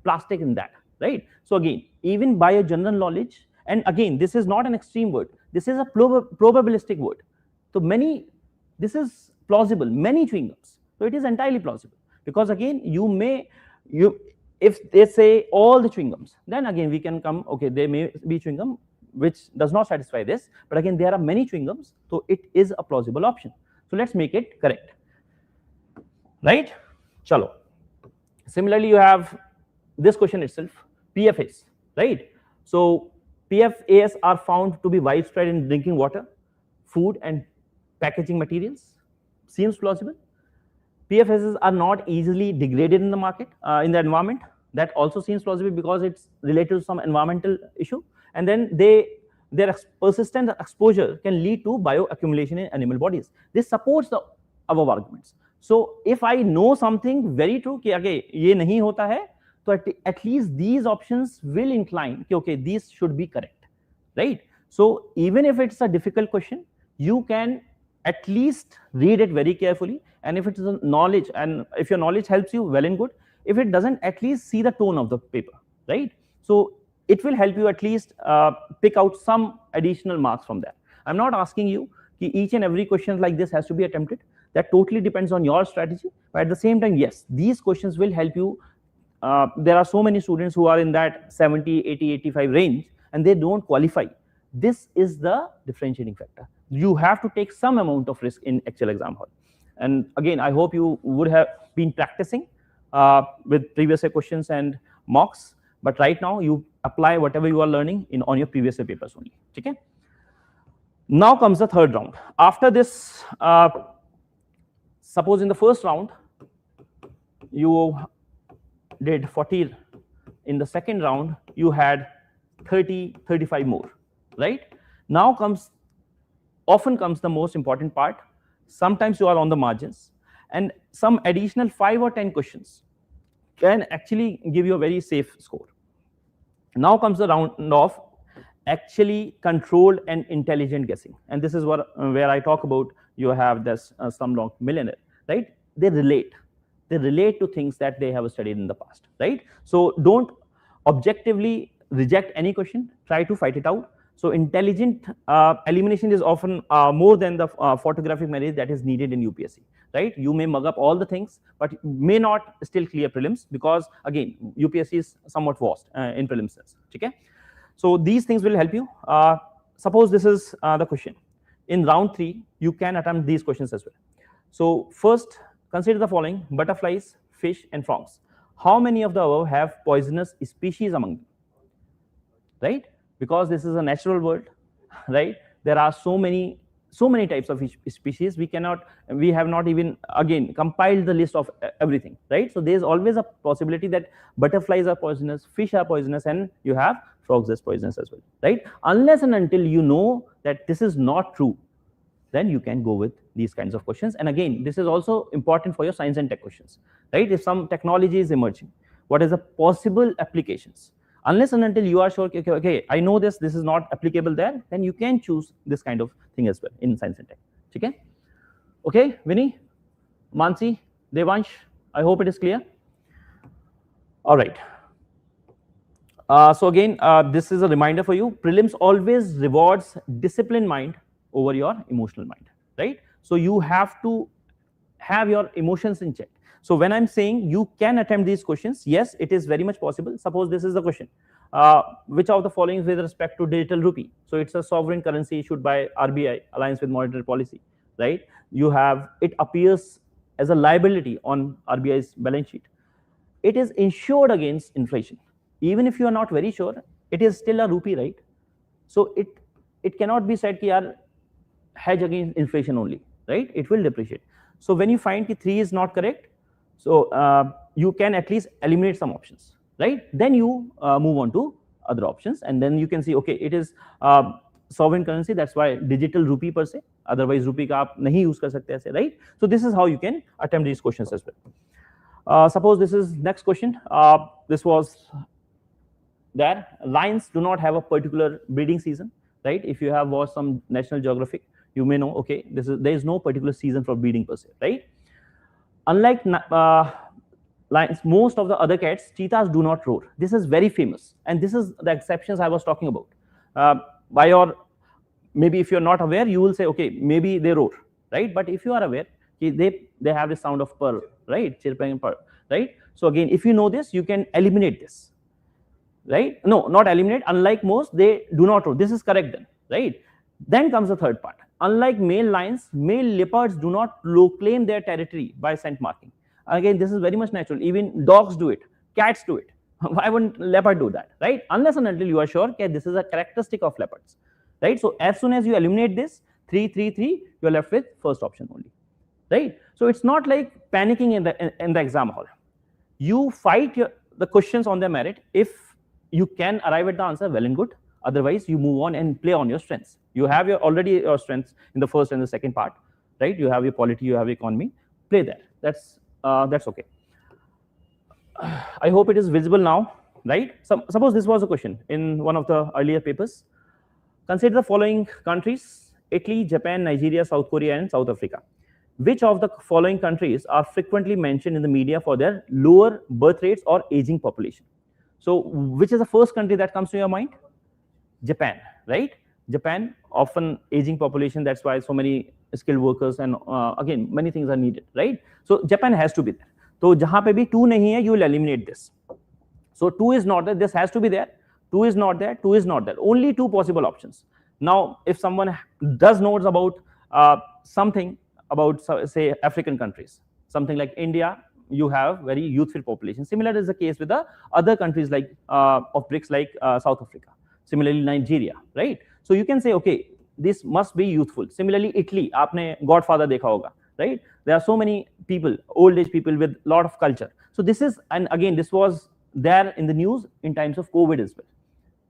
plastic in that, right? So again, even by a general knowledge, and again, this is not an extreme word. This is a probabilistic word. So this is plausible. Many chewing gums. So it is entirely plausible, because again, if they say all the chewing gums, then again we can come, okay, there may be chewing gum which does not satisfy this, but again there are many chewing gums, so it is a plausible option. So let's make it correct, right? Chalo. Similarly, you have this question itself, PFAS, right? So PFAS are found to be widespread in drinking water, food, and packaging materials. Seems plausible. PFAS are not easily degraded in the market, in the environment. That also seems plausible because it's related to some environmental issue. And then their persistent exposure can lead to bioaccumulation in animal bodies. This supports the above arguments. So if I know something very true, कि okay, ये नहीं होता है, so at least these options will incline, okay, these should be correct, right? So even if it's a difficult question, you can at least read it very carefully And if it is a knowledge, and if your knowledge helps you, well and good. If it doesn't, at least see the tone of the paper, right? So it will help you at least pick out some additional marks from that. I'm not asking you each and every question like this has to be attempted. That totally depends on your strategy. But at the same time, yes, these questions will help you. There are so many students who are in that 70, 80, 85 range, and they don't qualify. This is the differentiating factor. You have to take some amount of risk in actual exam hall. And again, I hope you would have been practicing with previous year questions and mocks. But right now, you apply whatever you are learning on your previous year papers only. Okay? Now comes the third round. After this, suppose in the first round, you did 40. In the second round, you had 30, 35 more, right? Now often comes the most important part. Sometimes you are on the margins, and some additional 5 or 10 questions can actually give you a very safe score. Now comes the round of actually controlled and intelligent guessing, and this is where I talk about you have this slumdog millionaire, right? They relate to things that they have studied in the past, right? So don't objectively reject any question, try to fight it out. So intelligent elimination is often more than the photographic merit that is needed in UPSC, right? You may mug up all the things, but may not still clear prelims, because again, UPSC is somewhat vast in prelims sense. Okay? So these things will help you. Suppose this is the question. In round 3, you can attempt these questions as well. So first, consider the following: butterflies, fish, and frogs. How many of the above have poisonous species among them? Right? Because this is a natural world, right? There are so many types of species. We have not even again compiled the list of everything, right? So there is always a possibility that butterflies are poisonous, fish are poisonous, and you have frogs as poisonous as well, right? Unless and until you know that this is not true, then you can go with these kinds of questions. And again, this is also important for your science and tech questions, right? If some technology is emerging, what is the possible applications? Unless and until you are sure, okay, I know this is not applicable there, then you can choose this kind of thing as well in science and tech. Okay? Okay, Vinny, Mansi, Devansh, I hope it is clear. All right. So again, this is a reminder for you. Prelims always rewards disciplined mind over your emotional mind, right? So you have to have your emotions in check. So when I'm saying you can attempt these questions, yes, it is very much possible. Suppose this is the question. Which of the following with respect to digital rupee? So it's a sovereign currency issued by RBI, Alliance with Monetary Policy, right? You have, it appears as a liability on RBI's balance sheet. It is insured against inflation. Even if you are not very sure, it is still a rupee, right? So it cannot be said that hedge against inflation only, right? It will depreciate. So when you find that 3 is not correct, so you can at least eliminate some options, right? Then you move on to other options, and then you can see, okay, it is sovereign currency, that's why digital rupee per se, otherwise rupee ka aap nahi use kar sakte aise, right? So this is how you can attempt these questions as well. Suppose this is next question. This was there. Lions do not have a particular breeding season, right? If you have watched some National Geographic, you may know, okay, there is no particular season for breeding per se, right? Unlike lions, most of the other cats, cheetahs do not roar. This is very famous, and this is the exceptions I was talking about. Maybe if you're not aware, you will say, okay, maybe they roar, right? But if you are aware, they have the sound of purr, right? Chirping and purr, right? So again, if you know this, you can eliminate this, right? No, not eliminate. Unlike most, they do not roar. This is correct then, right? Then comes the third part. Unlike male lions, male leopards do not claim their territory by scent marking. Again, this is very much natural. Even dogs do it, cats do it. Why wouldn't leopard do that, right? Unless and until you are sure that this is a characteristic of leopards, right? So as soon as you eliminate this 3, 3, 3, you are left with first option only, right? So it's not like panicking in the exam hall. You fight the questions on their merit. If you can arrive at the answer, well and good. Otherwise, you move on and play on your strengths. You have already your strengths in the first and the second part, right? You have your polity, you have your economy. Play there. That's okay. I hope it is visible now, right? Suppose this was a question in one of the earlier papers. Consider the following countries: Italy, Japan, Nigeria, South Korea, and South Africa. which of the following countries are frequently mentioned in the media for their lower birth rates or aging population? So which is the first country that comes to your mind? Japan, right? Japan, often aging population, that's why so many skilled workers and again many things are needed, right? So Japan has to be there. So jahan pe bhi 2 nahi hai, you will eliminate this. So 2 is not there, this has to be there. 2 is not there, 2 is not there. Only 2 possible options. Now if someone does knows about something about say African countries, something like India, you have very youthful population. Similar is the case with the other countries like of BRICS, like South Africa, similarly Nigeria, right? So you can say, okay, this must be youthful. Similarly Italy, aapne Godfather dekha hoga, right? There are so many people, old age people with lot of culture. So this is, and again this was there in the news in times of COVID as well,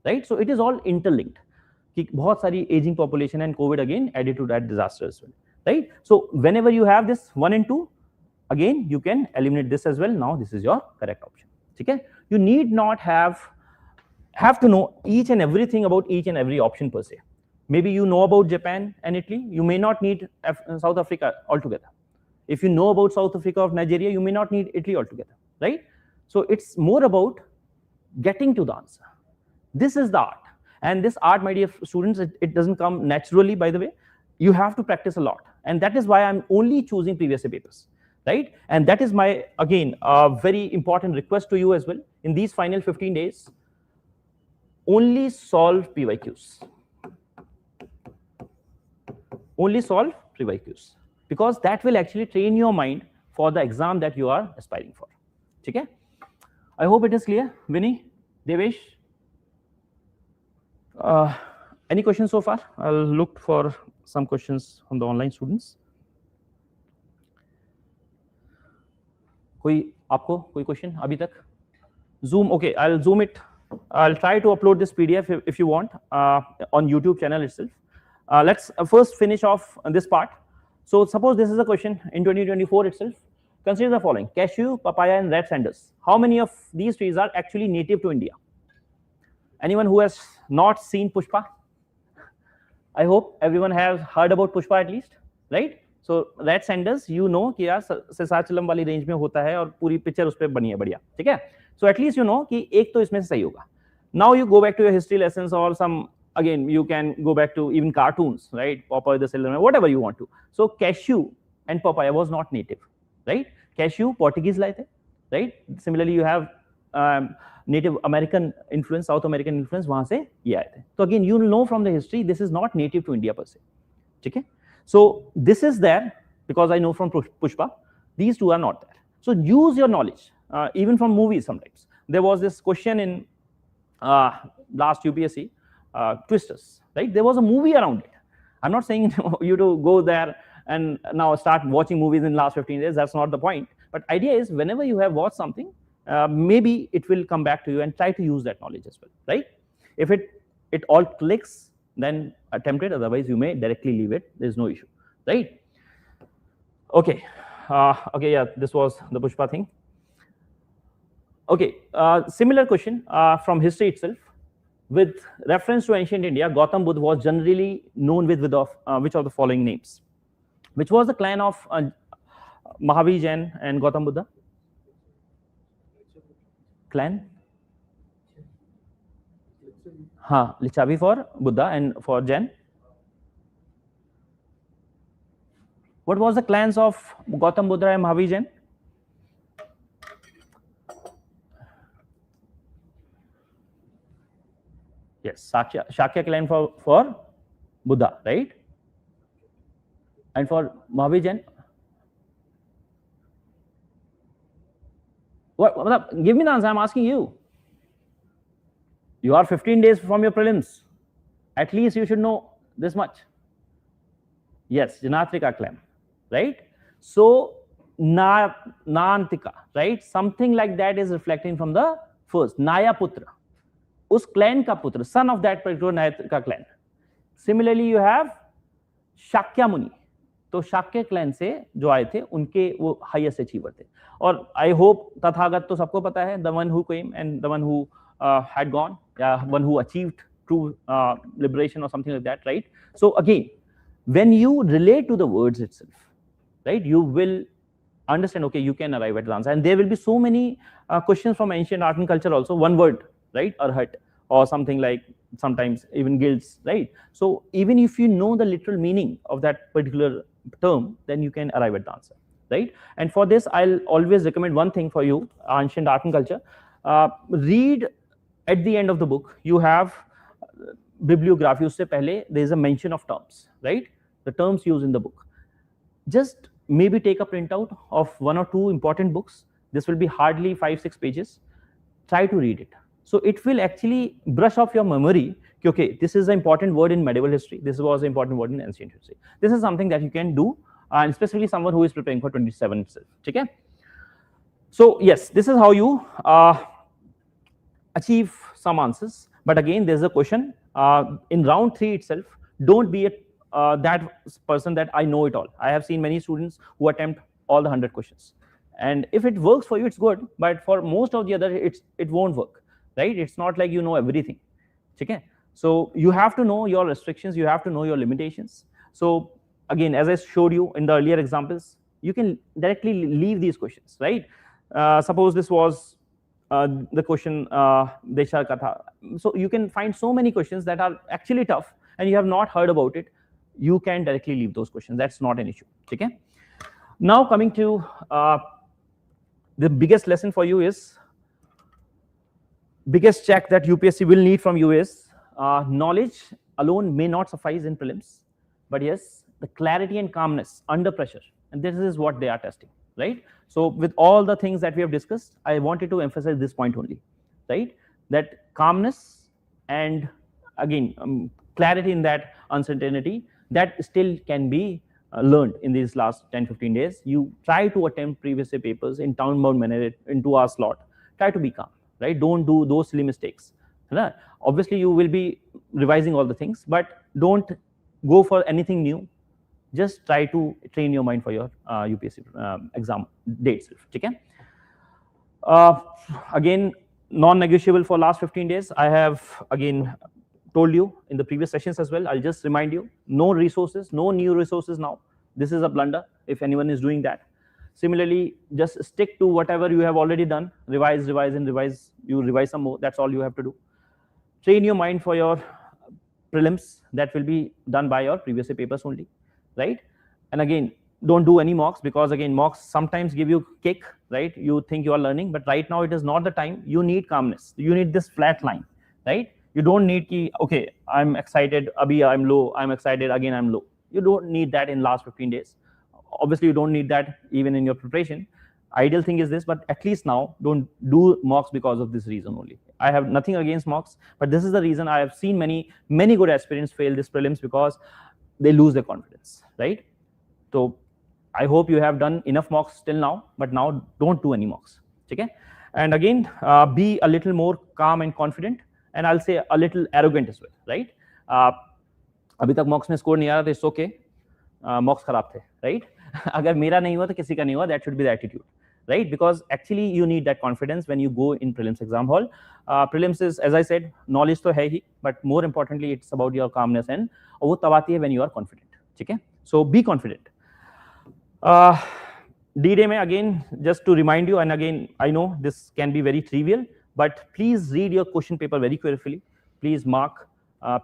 right? So it is all interlinked कि बहुत सारी aging population and COVID again added to that disaster as well, right? So whenever you have this 1 and 2, again you can eliminate this as well. Now this is your correct option. Okay, you need not have to know each and everything about each and every option per se. Maybe you know about Japan and Italy, you may not need South Africa altogether. If you know about South Africa or Nigeria, you may not need Italy altogether, right? So it's more about getting to the answer. This is the art. And this art, my dear students, it doesn't come naturally, by the way. You have to practice a lot. And that is why I'm only choosing previous year papers, right? And that is my, again, very important request to you as well. In these final 15 days, only solve PYQs. Only solve PYQs. Because that will actually train your mind for the exam that you are aspiring for. Okay? I hope it is clear. Vinny, Devesh? Any questions so far? I'll look for some questions from the online students. आपको कोई question अभी तक? Zoom, okay, I'll zoom it. I'll try to upload this PDF if you want on YouTube channel itself. Let's first finish off this part. So suppose this is a question in 2024 itself. Consider the following: cashew, papaya, and red sanders. How many of these trees are actually native to India? Anyone who has not seen Pushpa? I hope everyone has heard about Pushpa at least, right? So red sanders, you know कि यार सेसाचलम वाली range में होता है और पूरी picture उस पे बनी है बढ़िया, ठीक है? So at least you know कि एक तो इसमें से सही होगा. Now you go back to your history lessons or some, again you can go back to even cartoons, right? Popeye the Sailor Man, whatever you want to. So cashew and papaya was not native, right? Cashew Portuguese लाए थे, right? Similarly you have native American influence, South American influence, वहां से ये आए थे. So again you know from the history this is not native to India per se, ठीक है? So this is there because I know from Pushpa. These two are not there. So use your knowledge, even from movies sometimes. There was this question in last UPSC, Twisters, right? There was a movie around it. I'm not saying you to go there and now start watching movies in last 15 days. That's not the point. But idea is whenever you have watched something, maybe it will come back to you and try to use that knowledge as well, right? If it all clicks, then attempt it. Otherwise, you may directly leave it. There's no issue, right? Okay. Okay, yeah, this was the Pushpa thing. Okay, similar question from history itself. With reference to ancient India, Gautam Buddha was generally known with which of the following names? Which was the clan of Mahavir Jain and Gautam Buddha? Clan? हाँ, Lichavi for Buddha and for Jain. What was the clans of Gautam Buddha and Mahavir Jain? Yes, Shakya clan for Buddha, right? And for Mahavir Jain? What? Give me the answer, I'm asking you. You are 15 days from your prelims. At least you should know this much. Yes, Janatrika clan, right? So, Nantika, right? Something like that is reflecting from the first. Naya Putra. Us clan ka putra, son of that particular Naya clan. Similarly, you have Shakya Muni. तो Shakya clan से जो आए थे उनके वो highest achiever थे. और I hope Tathagata तो सबको पता है, the one who came and the one who had gone, one who achieved true liberation or something like that, right? So again, when you relate to the words itself, right? You will understand, okay, you can arrive at the answer. And there will be so many questions from ancient art and culture also, one word, right? Arhat, or something like sometimes even guilds, right? So even if you know the literal meaning of that particular term, then you can arrive at the answer, right? And for this, I'll always recommend one thing for you, ancient art and culture. Read at the end of the book, you have bibliography. उससे पहले there is a mention of terms, right? The terms used in the book. Just maybe take a printout of one or two important books. This will be hardly 5-6 pages. Try to read it. So it will actually brush off your memory. Okay, this is an important word in medieval history. This was an important word in ancient history. This is something that you can do, and especially someone who is preparing for 27 itself. Okay? So yes, this is how you achieve some answers. But again, there's a question in round 3 itself. Don't be that person that I know it all. I have seen many students who attempt all the 100 questions, and if it works for you, it's good. But for most of the other, it won't work, right? It's not like you know everything. Okay? So you have to know your restrictions. You have to know your limitations. So again, as I showed you in the earlier examples, you can directly leave these questions, right? Suppose this was the question Deshar Katha. So you can find so many questions that are actually tough and you have not heard about it. You can directly leave those questions. That's not an issue. Okay? Now coming to the biggest lesson for you is, biggest check that UPSC will need from you is, knowledge alone may not suffice in prelims, but yes, the clarity and calmness under pressure. And this is what they are testing, right? So with all the things that we have discussed, I wanted to emphasize this point only, right? That calmness and again, clarity in that uncertainty, that still can be learned in these last 10-15 days. You try to attempt previous year papers in town-bound manner in 2 hour slot. Try to be calm, right? Don't do those silly mistakes. Right? Obviously, you will be revising all the things, but don't go for anything new. Just try to train your mind for your UPSC exam date itself. Okay? Again, non-negotiable for last 15 days. I have again told you in the previous sessions as well. I'll just remind you, no resources, no new resources now. This is a blunder if anyone is doing that. Similarly, just stick to whatever you have already done. Revise, revise, and revise. You revise some more. That's all you have to do. Train your mind for your prelims. That will be done by your previous year papers only, right? And again, don't do any mocks, because again, mocks sometimes give you kick, right? You think you are learning, but right now it is not the time. You need calmness. You need this flat line, right? You don't need ki, okay, I'm excited, abhi I'm low, I'm excited, again I'm low. You don't need that in last 15 days. Obviously, you don't need that even in your preparation. Ideal thing is this, but at least now don't do mocks because of this reason only. I have nothing against mocks, but this is the reason I have seen many good aspirants fail this prelims, because they lose their confidence, right? So I hope you have done enough mocks till now, but now don't do any mocks. Okay? And again, be a little more calm and confident, and I'll say a little arrogant as well, right? अभी तक mocks में score नहीं आ रहा, it's okay. Mocks खराब थे, right? अगर मेरा नहीं हुआ तो किसी का नहीं हुआ. That should be the attitude, right? Because actually you need that confidence when you go in prelims exam hall. Prelims is, as I said, knowledge तो है ही, but more importantly, it's about your calmness, and वो तब आती है when you are confident. ठीक है? So be confident. D-Day में again, just to remind you, and again, I know this can be very trivial, but please read your question paper very carefully. Please mark,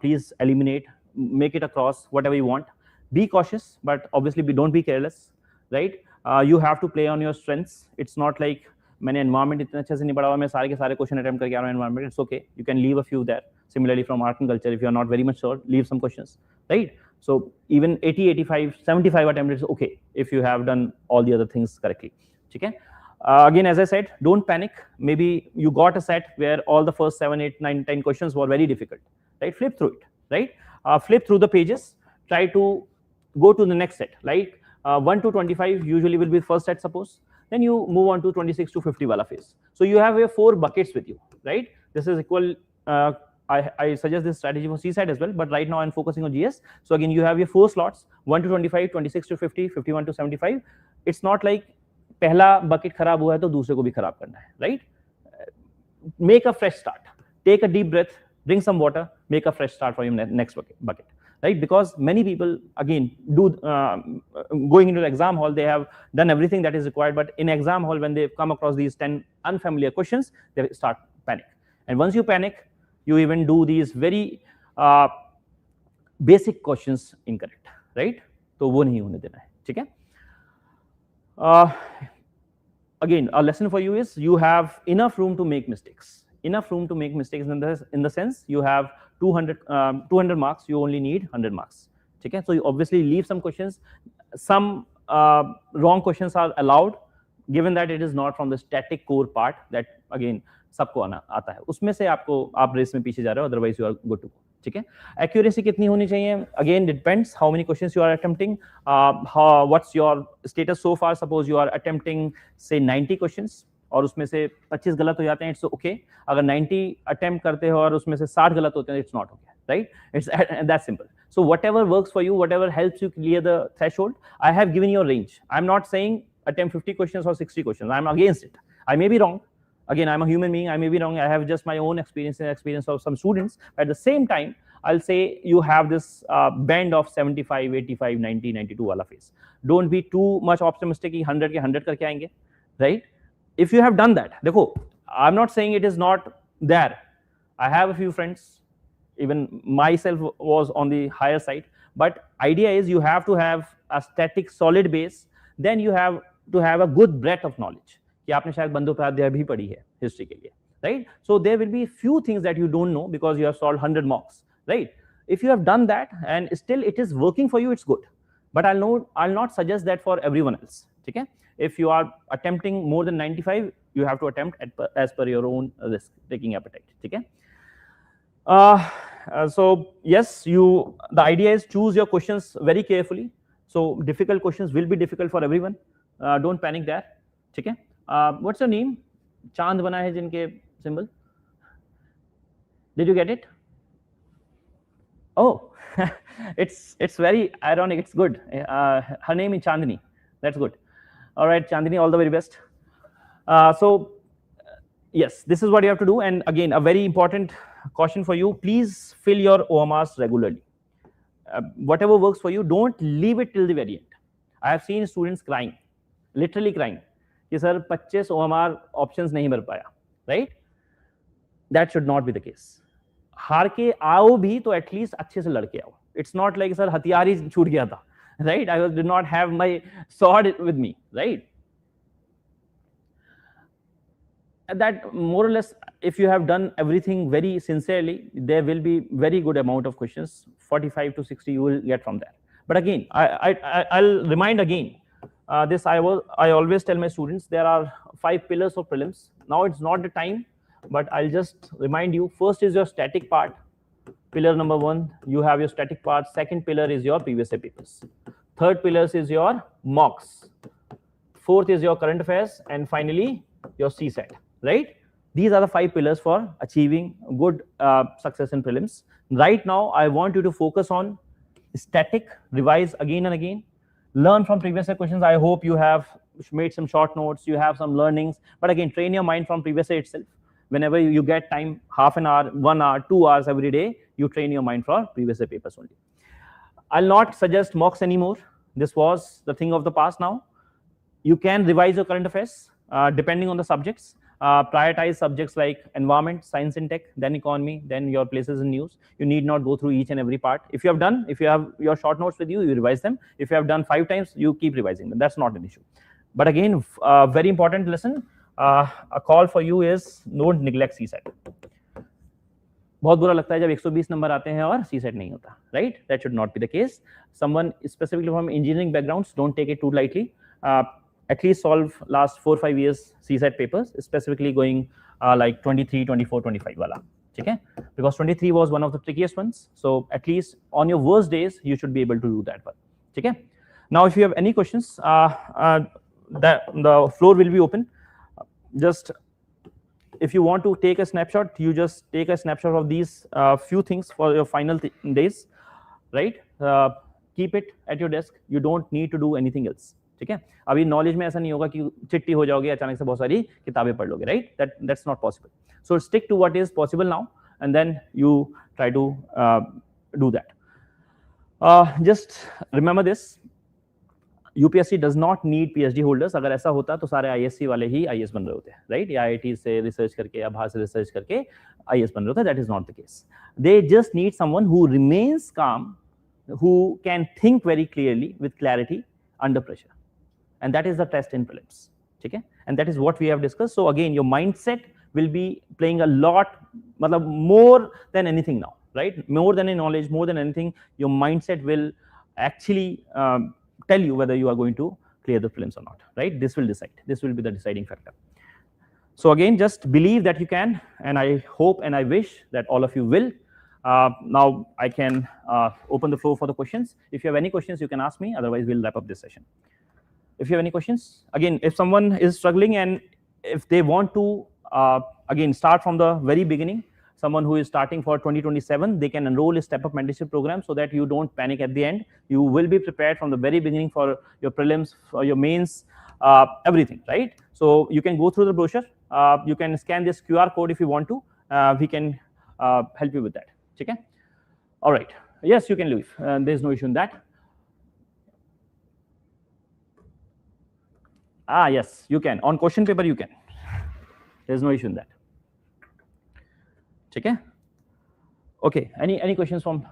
please eliminate, make it across, whatever you want. Be cautious, but obviously don't be careless, right? You have to play on your strengths. It's not like मैंने environment इतने अच्छे से नहीं पढ़ा हुआ, मैं सारे के सारे question attempt करके आ रहा हूँ environment. It's okay. You can leave a few there. Similarly, from art and culture, if you are not very much sure, leave some questions, right? So even 80, 85, 75 attempts is okay if you have done all the other things correctly. Okay? Again, as I said, don't panic. Maybe you got a set where all the first 7, 8, 9, 10 questions were very difficult, right? Flip through it, right? Flip through the pages. Try to go to the next set. Like 1 to 25 usually will be first set, suppose. Then you move on to 26 to 50 wala phase. So you have your 4 buckets with you, right? This is equal. I suggest this strategy for CSAT as well, but right now I'm focusing on GS. So again, you have your 4 slots, 1 to 25, 26 to 50, 51 to 75. It's not like पहला bucket खराब हुआ है तो दूसरे को भी खराब करना है, right? Make a fresh start. Take a deep breath, drink some water, make a fresh start for your next bucket. right? Because many people again do going into the exam hall, they have done everything that is required, but in exam hall when they come across these 10 unfamiliar questions, they start panic. And once you panic, you even do these very basic questions incorrect, right? तो वो नहीं होने देना है, ठीक है? Again, a lesson for you is you have enough room to make mistakes. Enough room to make mistakes in the sense you have 200 marks, you only need 100 marks. Okay? So you obviously leave some questions. Some wrong questions are allowed, given that it is not from the static core part that again सबको आता है. उसमें से आप race में पीछे जा रहे हो, otherwise you are good to go. ठीक है? Accuracy कितनी होनी चाहिए? Again, it depends how many questions you are attempting. What's your status so far? Suppose you are attempting say 90 questions और उसमें से 25 गलत हो जाते हैं, it's okay. अगर 90 attempt करते हो और उसमें से 60 गलत होते हैं, it's not okay, right? It's that simple. So whatever works for you, whatever helps you clear the threshold, I have given you a range. I'm not saying attempt 50 questions or 60 questions. I'm against it. I may be wrong. Again, I'm a human being. I may be wrong. I have just my own experience and experience of some students. But at the same time, I'll say you have this band of 75, 85, 90, 92 wala phase. Don't be too much optimistic कि 100 के 100 करके आएंगे, right? If you have done that, देखो, I'm not saying it is not there. I have a few friends, even myself was on the higher side. But idea is you have to have a static, solid base. Then you have to have a good breadth of knowledge. कि आपने शायद बंदोपाध्याय भी पढ़ी है history के लिए, right? So there will be few things that you don't know because you have solved 100 mocks, right? If you have done that and still it is working for you, it's good. But I'll not suggest that for everyone else. Okay? If you are attempting more than 95, you have to attempt as per your own risk-taking appetite. Okay? So yes, the idea is choose your questions very carefully. So difficult questions will be difficult for everyone. Don't panic there. Okay? What's your name? Chand bana hai jinke symbol. Did you get it? Oh, it's very ironic. It's good. Her name is Chandni. That's good. All right, Chandni, all the very best. So yes, this is what you have to do. And again, a very important caution for you: please fill your OMRs regularly. Whatever works for you, don't leave it till the very end. I have seen students crying, literally crying. कि sir 25 OMR options नहीं भर पाया, right? That should not be the case. हार के आओ भी तो at least अच्छे से लड़के आओ. It's not like सर हथियार ही छूट गया था, right? I did not have my sword with me, right? And that more or less, if you have done everything very sincerely, there will be very good amount of questions. 45 to 60 you will get from there. But again, I'll remind again. This I always tell my students, there are 5 pillars of prelims. Now it's not the time, but I'll just remind you. First is your static part. Pillar number 1, you have your static part. Second pillar is your previous year papers. Third pillar is your mocks. Fourth is your current affairs, and finally your CSAT. Right? These are the 5 pillars for achieving good success in prelims. Right now, I want you to focus on static, revise again and again. Learn from previous year questions. I hope you have made some short notes, you have some learnings, but again, train your mind from previous year itself. Whenever you get time, half an hour, 1 hour, 2 hours every day, you train your mind for previous year papers only. I'll not suggest mocks anymore. This was the thing of the past now. You can revise your current affairs depending on the subjects. Prioritize subjects like environment, science and tech, then economy, then your places in news. You need not go through each and every part. If you have your short notes with you, you revise them. If you have done 5 times, you keep revising them. That's not an issue. But again, very important lesson, a call for you is don't neglect CSAT. बहुत बुरा लगता है जब 120 number आते हैं और CSAT नहीं होता, right? That should not be the case. Someone specifically from engineering backgrounds, don't take it too lightly. At least solve last 4-5 years CSAT papers, specifically going like 23, 24, 25 wala. Okay? Because 23 was one of the trickiest ones. So at least on your worst days, you should be able to do that one. Okay? Now, if you have any questions, the floor will be open. Just if you want to take a snapshot, you just take a snapshot of these few things for your final days, right? Keep it at your desk. You don't need to do anything else. ठीक है? अभी knowledge में ऐसा नहीं होगा कि चिट्टी हो जाओगे, अचानक से बहुत सारी किताबें पढ़ लोगे, right? That's not possible. So stick to what is possible now, and then you try to do that. Just remember this. UPSC does not need PhD holders. अगर ऐसा होता तो सारे आईएससी वाले ही आईएएस बन रहे होते, राइट? या आईआईटी से रिसर्च करके या बाहर से रिसर्च करके आईएएस बन रहे होते. That is not the case. They just need someone who remains काम, who can think very clearly with clarity under pressure, and that is the test in prelims. Okay, and that is what we have discussed. So again, your mindset will be playing a lot, more than anything now, right? More than a knowledge, more than anything, your mindset will actually tell you whether you are going to clear the prelims or not, right? This will decide. This will be the deciding factor. So again, just believe that you can, and I hope and I wish that all of you will. Now I can open the floor for the questions. If you have any questions, you can ask me. Otherwise, we'll wrap up this session. If you have any questions, again, if someone is struggling and if they want to again start from the very beginning, someone who is starting for 2027, they can enroll a step-up mentorship program so that you don't panic at the end. You will be prepared from the very beginning for your prelims, for your mains, everything, right? So you can go through the brochure. You can scan this QR code if you want to. We can help you with that. Okay? All right. Yes, you can leave. There's no issue in that. Yes, you can. On question paper, you can. There's no issue in that. Okay? Okay. Any questions from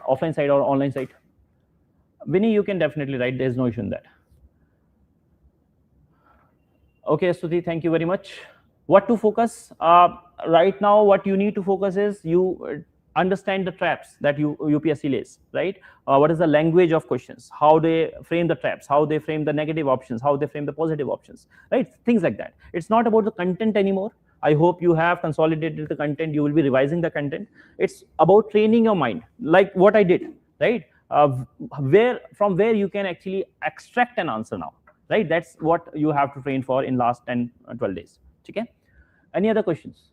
offline side or online side? Vinny, you can definitely write. There's no issue in that. Okay, Stuti, thank you very much. What to focus? Right now, what you need to focus is you understand the traps that UPSC lays, right? What is the language of questions, how they frame the traps, how they frame the negative options, how they frame the positive options, right? Things like that. It's not about the content anymore. I hope you have consolidated the content. You will be revising the content. It's about training your mind, like what I did, right? From where you can actually extract an answer now, right? That's what you have to train for in last 10, 12 days. Okay? Any other questions?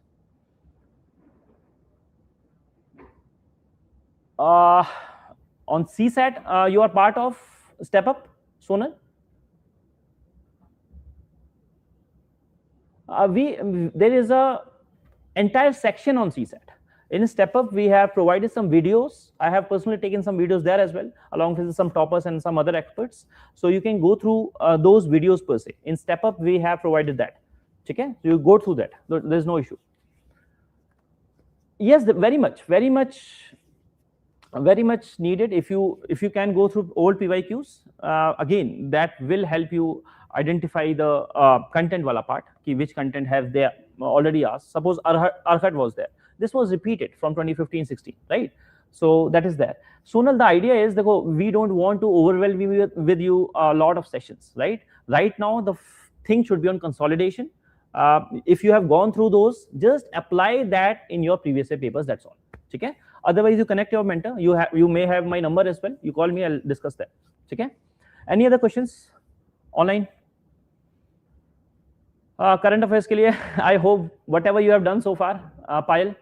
On CSAT, you are part of Step Up, Sonal? There is a entire section on CSAT. In Step Up, we have provided some videos. I have personally taken some videos there as well, along with some toppers and some other experts. So you can go through those videos per se. In Step Up, we have provided that. Okay? So you go through that. There's no issue. Yes, very much needed. If you can go through old PYQs, again, that will help you identify the content wala part, which content have they already asked. Suppose Arhat was there. This was repeated from 2015-16, right? So that is there. Sonal, the idea is that we don't want to overwhelm you with you a lot of sessions, right? Right now, the thing should be on consolidation. If you have gone through those, just apply that in your previous year papers. That's all. Okay? Otherwise, you connect your mentor. You may have my number as well. You call me. I'll discuss that. Okay? Any other questions online? Current affairs के लिए, I hope whatever you have done so far, Payal,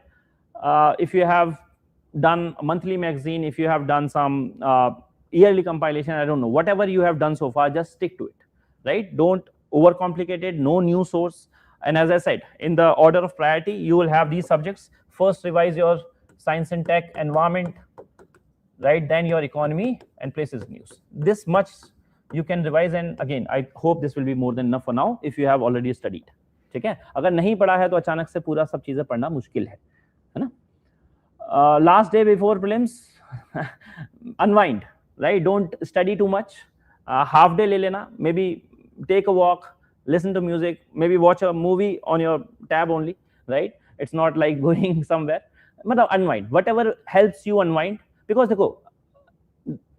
if you have done a monthly magazine, if you have done some yearly compilation, I don't know, whatever you have done so far, just stick to it, right? Don't overcomplicate it. No new source. And as I said, in the order of priority, you will have these subjects. First, revise your science and tech, environment, right? Then your economy and places in news. This much you can revise, and again, I hope this will be more than enough for now if you have already studied. ठीक है? अगर नहीं पढ़ा है तो अचानक से पूरा सब चीजें पढ़ना मुश्किल है ना? Last day before prelims, unwind, right? Don't study too much. Half day ले लेना, maybe take a walk, listen to music, maybe watch a movie on your tab only, right? It's not like going somewhere. But unwind, whatever helps you unwind, because देखो,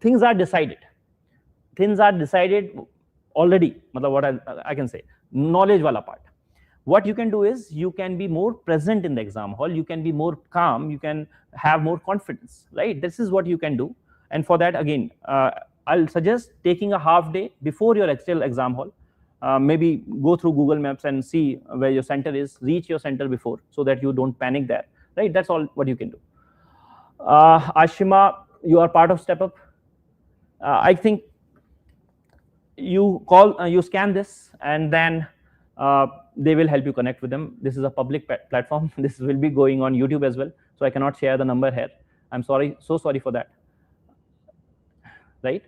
things are decided. Things are decided already. What I can say, knowledge wala part. What you can do is you can be more present in the exam hall. You can be more calm. You can have more confidence, right? This is what you can do. And for that, again, I'll suggest taking a half day before your actual exam hall. Maybe go through Google Maps and see where your center is. Reach your center before so that you don't panic there, right? That's all what you can do. Ashima, you are part of Step Up. I think you scan this, and then they will help you connect with them. This is a public platform. This will be going on YouTube as well, so I cannot share the number here. I'm sorry, so sorry for that. right?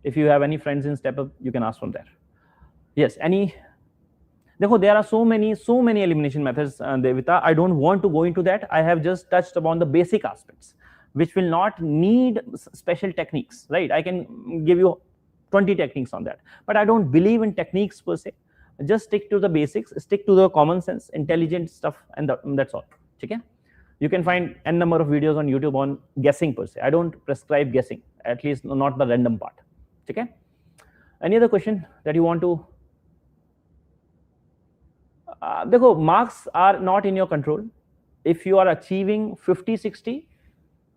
If you have any friends in step up, you can ask from there. Yes, any. Dekho, there are so many elimination methods, Devita. I don't want to go into that. I have just touched upon the basic aspects, which will not need special techniques, right? I can give you 20 techniques on that, but I don't believe in techniques per se. Just stick to the basics, stick to the common sense, intelligent stuff, and that's all. Okay? You can find n number of videos on YouTube on guessing per se. I don't prescribe guessing, at least not the random part. Okay? Any other question that you want to? देखो, marks are not in your control. If you are achieving 50-60,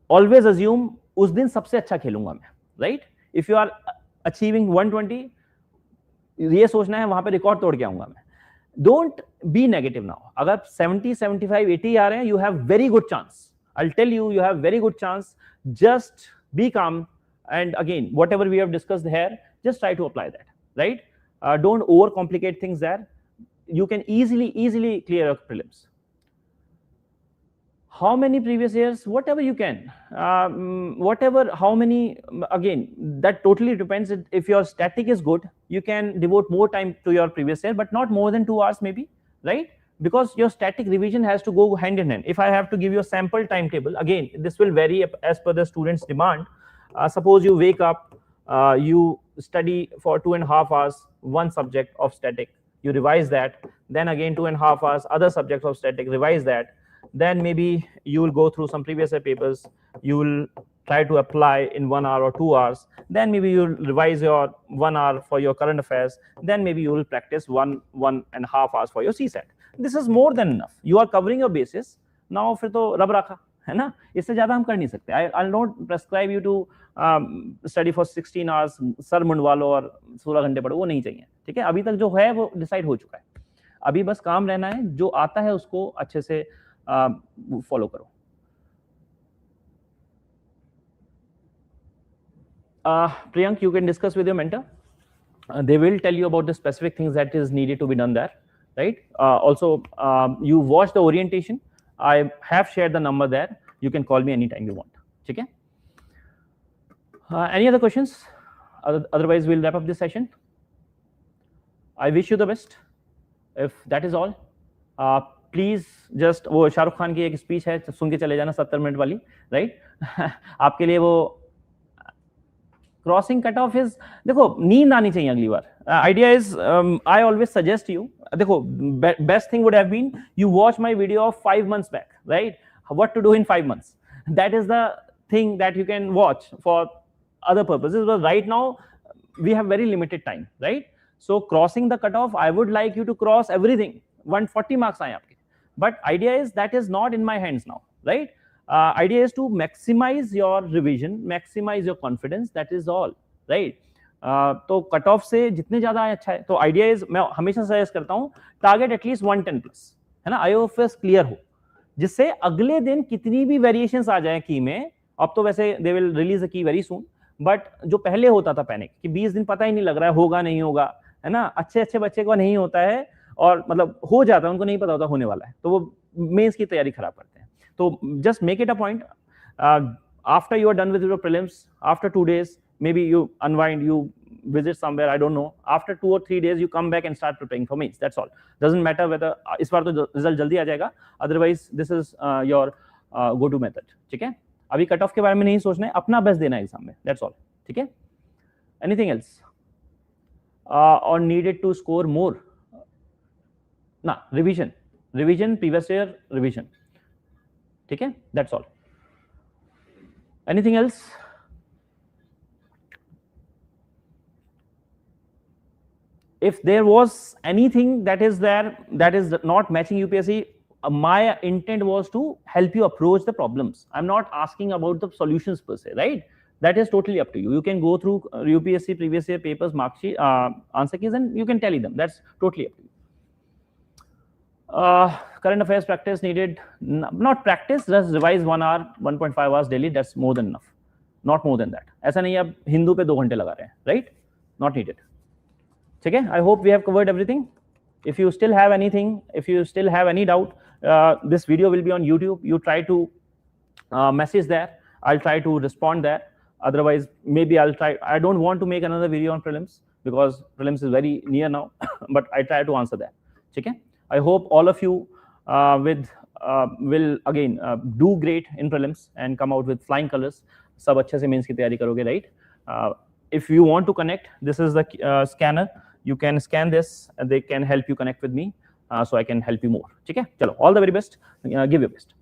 always assume उस दिन सबसे अच्छा खेलूंगा मैं, right? If you are achieving 120, ये सोचना है वहां पे रिकॉर्ड तोड़ के आऊंगा मैं. Don't be negative now. अगर 70, 75, 80 आ रहे हैं, you have very good chance. I'll tell you, you have very good chance. Just be calm, and again, whatever we have discussed here, just try to apply that, right? Don't overcomplicate things there. You can easily clear your prelims. How many previous years? Whatever you can. How many, again, that totally depends. If your static is good, you can devote more time to your previous year, but not more than 2 hours maybe, right? Because your static revision has to go hand in hand. If I have to give you a sample timetable, again, this will vary as per the student's demand. Suppose you wake up, you study for 2.5 hours, one subject of static, you revise that, then again 2.5 hours, other subjects of static, revise that, then maybe you will go through some previous year papers, you will try to apply in 1 hour or 2 hours, then maybe you will revise your 1 hour for your current affairs, then maybe you will practice 1.5 hours for your CSAT. This is more than enough. You are covering your basis. Now फिर तो रब रखा है ना, इससे ज्यादा हम कर नहीं सकते. I'll not prescribe you to study for 16 hours, सर मुंडवा लो और 16 घंटे पढ़ो, वो नहीं चाहिए. ठीक है, अभी तक जो है वो डिसाइड हो चुका है. अभी बस काम रहना है, जो आता है उसको अच्छे से फॉलो करो. Priyank, you can discuss with your mentor. They will tell you about the specific things that is needed to be done there, right? Also, you watch the orientation. I have shared the number there. You can call me anytime you want. Okay? Any other questions? Otherwise, we'll wrap up this session. I wish you the best. If that is all, please just वो शाहरुख खान की एक speech है, सुन के चले जाना 70 minute वाली, right? आपके लिए वो क्रॉसिंग कट ऑफ इज, देखो नींद आनी चाहिए अगली बार. Idea is I always suggest you, देखो best thing would have been you watch my video of 5 months back, right? What to do in 5 months. That is the thing that you can watch for other purposes, but right now we have very limited time, right? So crossing the cutoff, I would like you to cross everything. 140 marks आए आपके, but idea is that is not in my hands now, right? Idea is to maximize your revision, maximize your confidence, that is all, right? तो cut off से जितने ज्यादा आए अच्छा है. तो आइडिया इज, मैं हमेशा सजेस्ट करता हूँ टारगेट एटलीस्ट 110 प्लस, है ना, IOFS क्लियर हो, जिससे अगले दिन कितनी भी वेरिएशंस आ जाए की में. अब तो वैसे they will release the key very soon, but जो पहले होता था पैनिक कि 20 दिन पता ही नहीं लग रहा है होगा नहीं होगा, है ना, अच्छे बच्चे को नहीं होता है और मतलब हो जाता है, उनको नहीं पता होता होने वाला है, तो वो मेंस की तैयारी खराब करते हैं. तो just make it a point, after you are done with your prelims, after 2 days maybe you unwind, you visit somewhere, I don't know, after 2 or 3 days you come back and start preparing for mains. That's all. Doesn't matter whether इस बार तो result जल्दी आ जाएगा, otherwise this is your go to method. ठीक है, अभी cut off के बारे में नहीं सोचना है, अपना बेस्ट देना है एग्जाम में, दैट्स ऑल. ठीक है, एनीथिंग एल्स और नीडेड टू स्कोर मोर ना, रिवीजन प्रीवियस ईयर रिवीजन. ठीक है, that's all. Anything else? If there was anything that is there that is not matching UPSC, my intent was to help you approach the problems. I'm not asking about the solutions per se, right? That is totally up to you. You can go through UPSC previous year papers, mark sheet, answer keys, and you can tally them. That's totally up to you. Current affairs practice needed, not practice, just revise 1 hour, 1.5 hours daily. That's more than enough, not more than that. ऐसा नहीं आप हिंदू पे 2 घंटे लगा रहे हैं, right? Not needed. ठीक है, I hope we have covered everything. If you still have anything, if you still have any doubt, this video will be on YouTube. You try to message there. I'll try to respond there. Otherwise, maybe I'll try. I don't want to make another video on prelims because prelims is very near now, but I try to answer that. Okay. I hope all of you will again do great in prelims and come out with flying colors. सब अच्छे से mains की तैयारी करोगे, right? If you want to connect, this is the scanner. You can scan this, and they can help you connect with me, so I can help you more. ठीक है? चलो, all the very best. Give your best.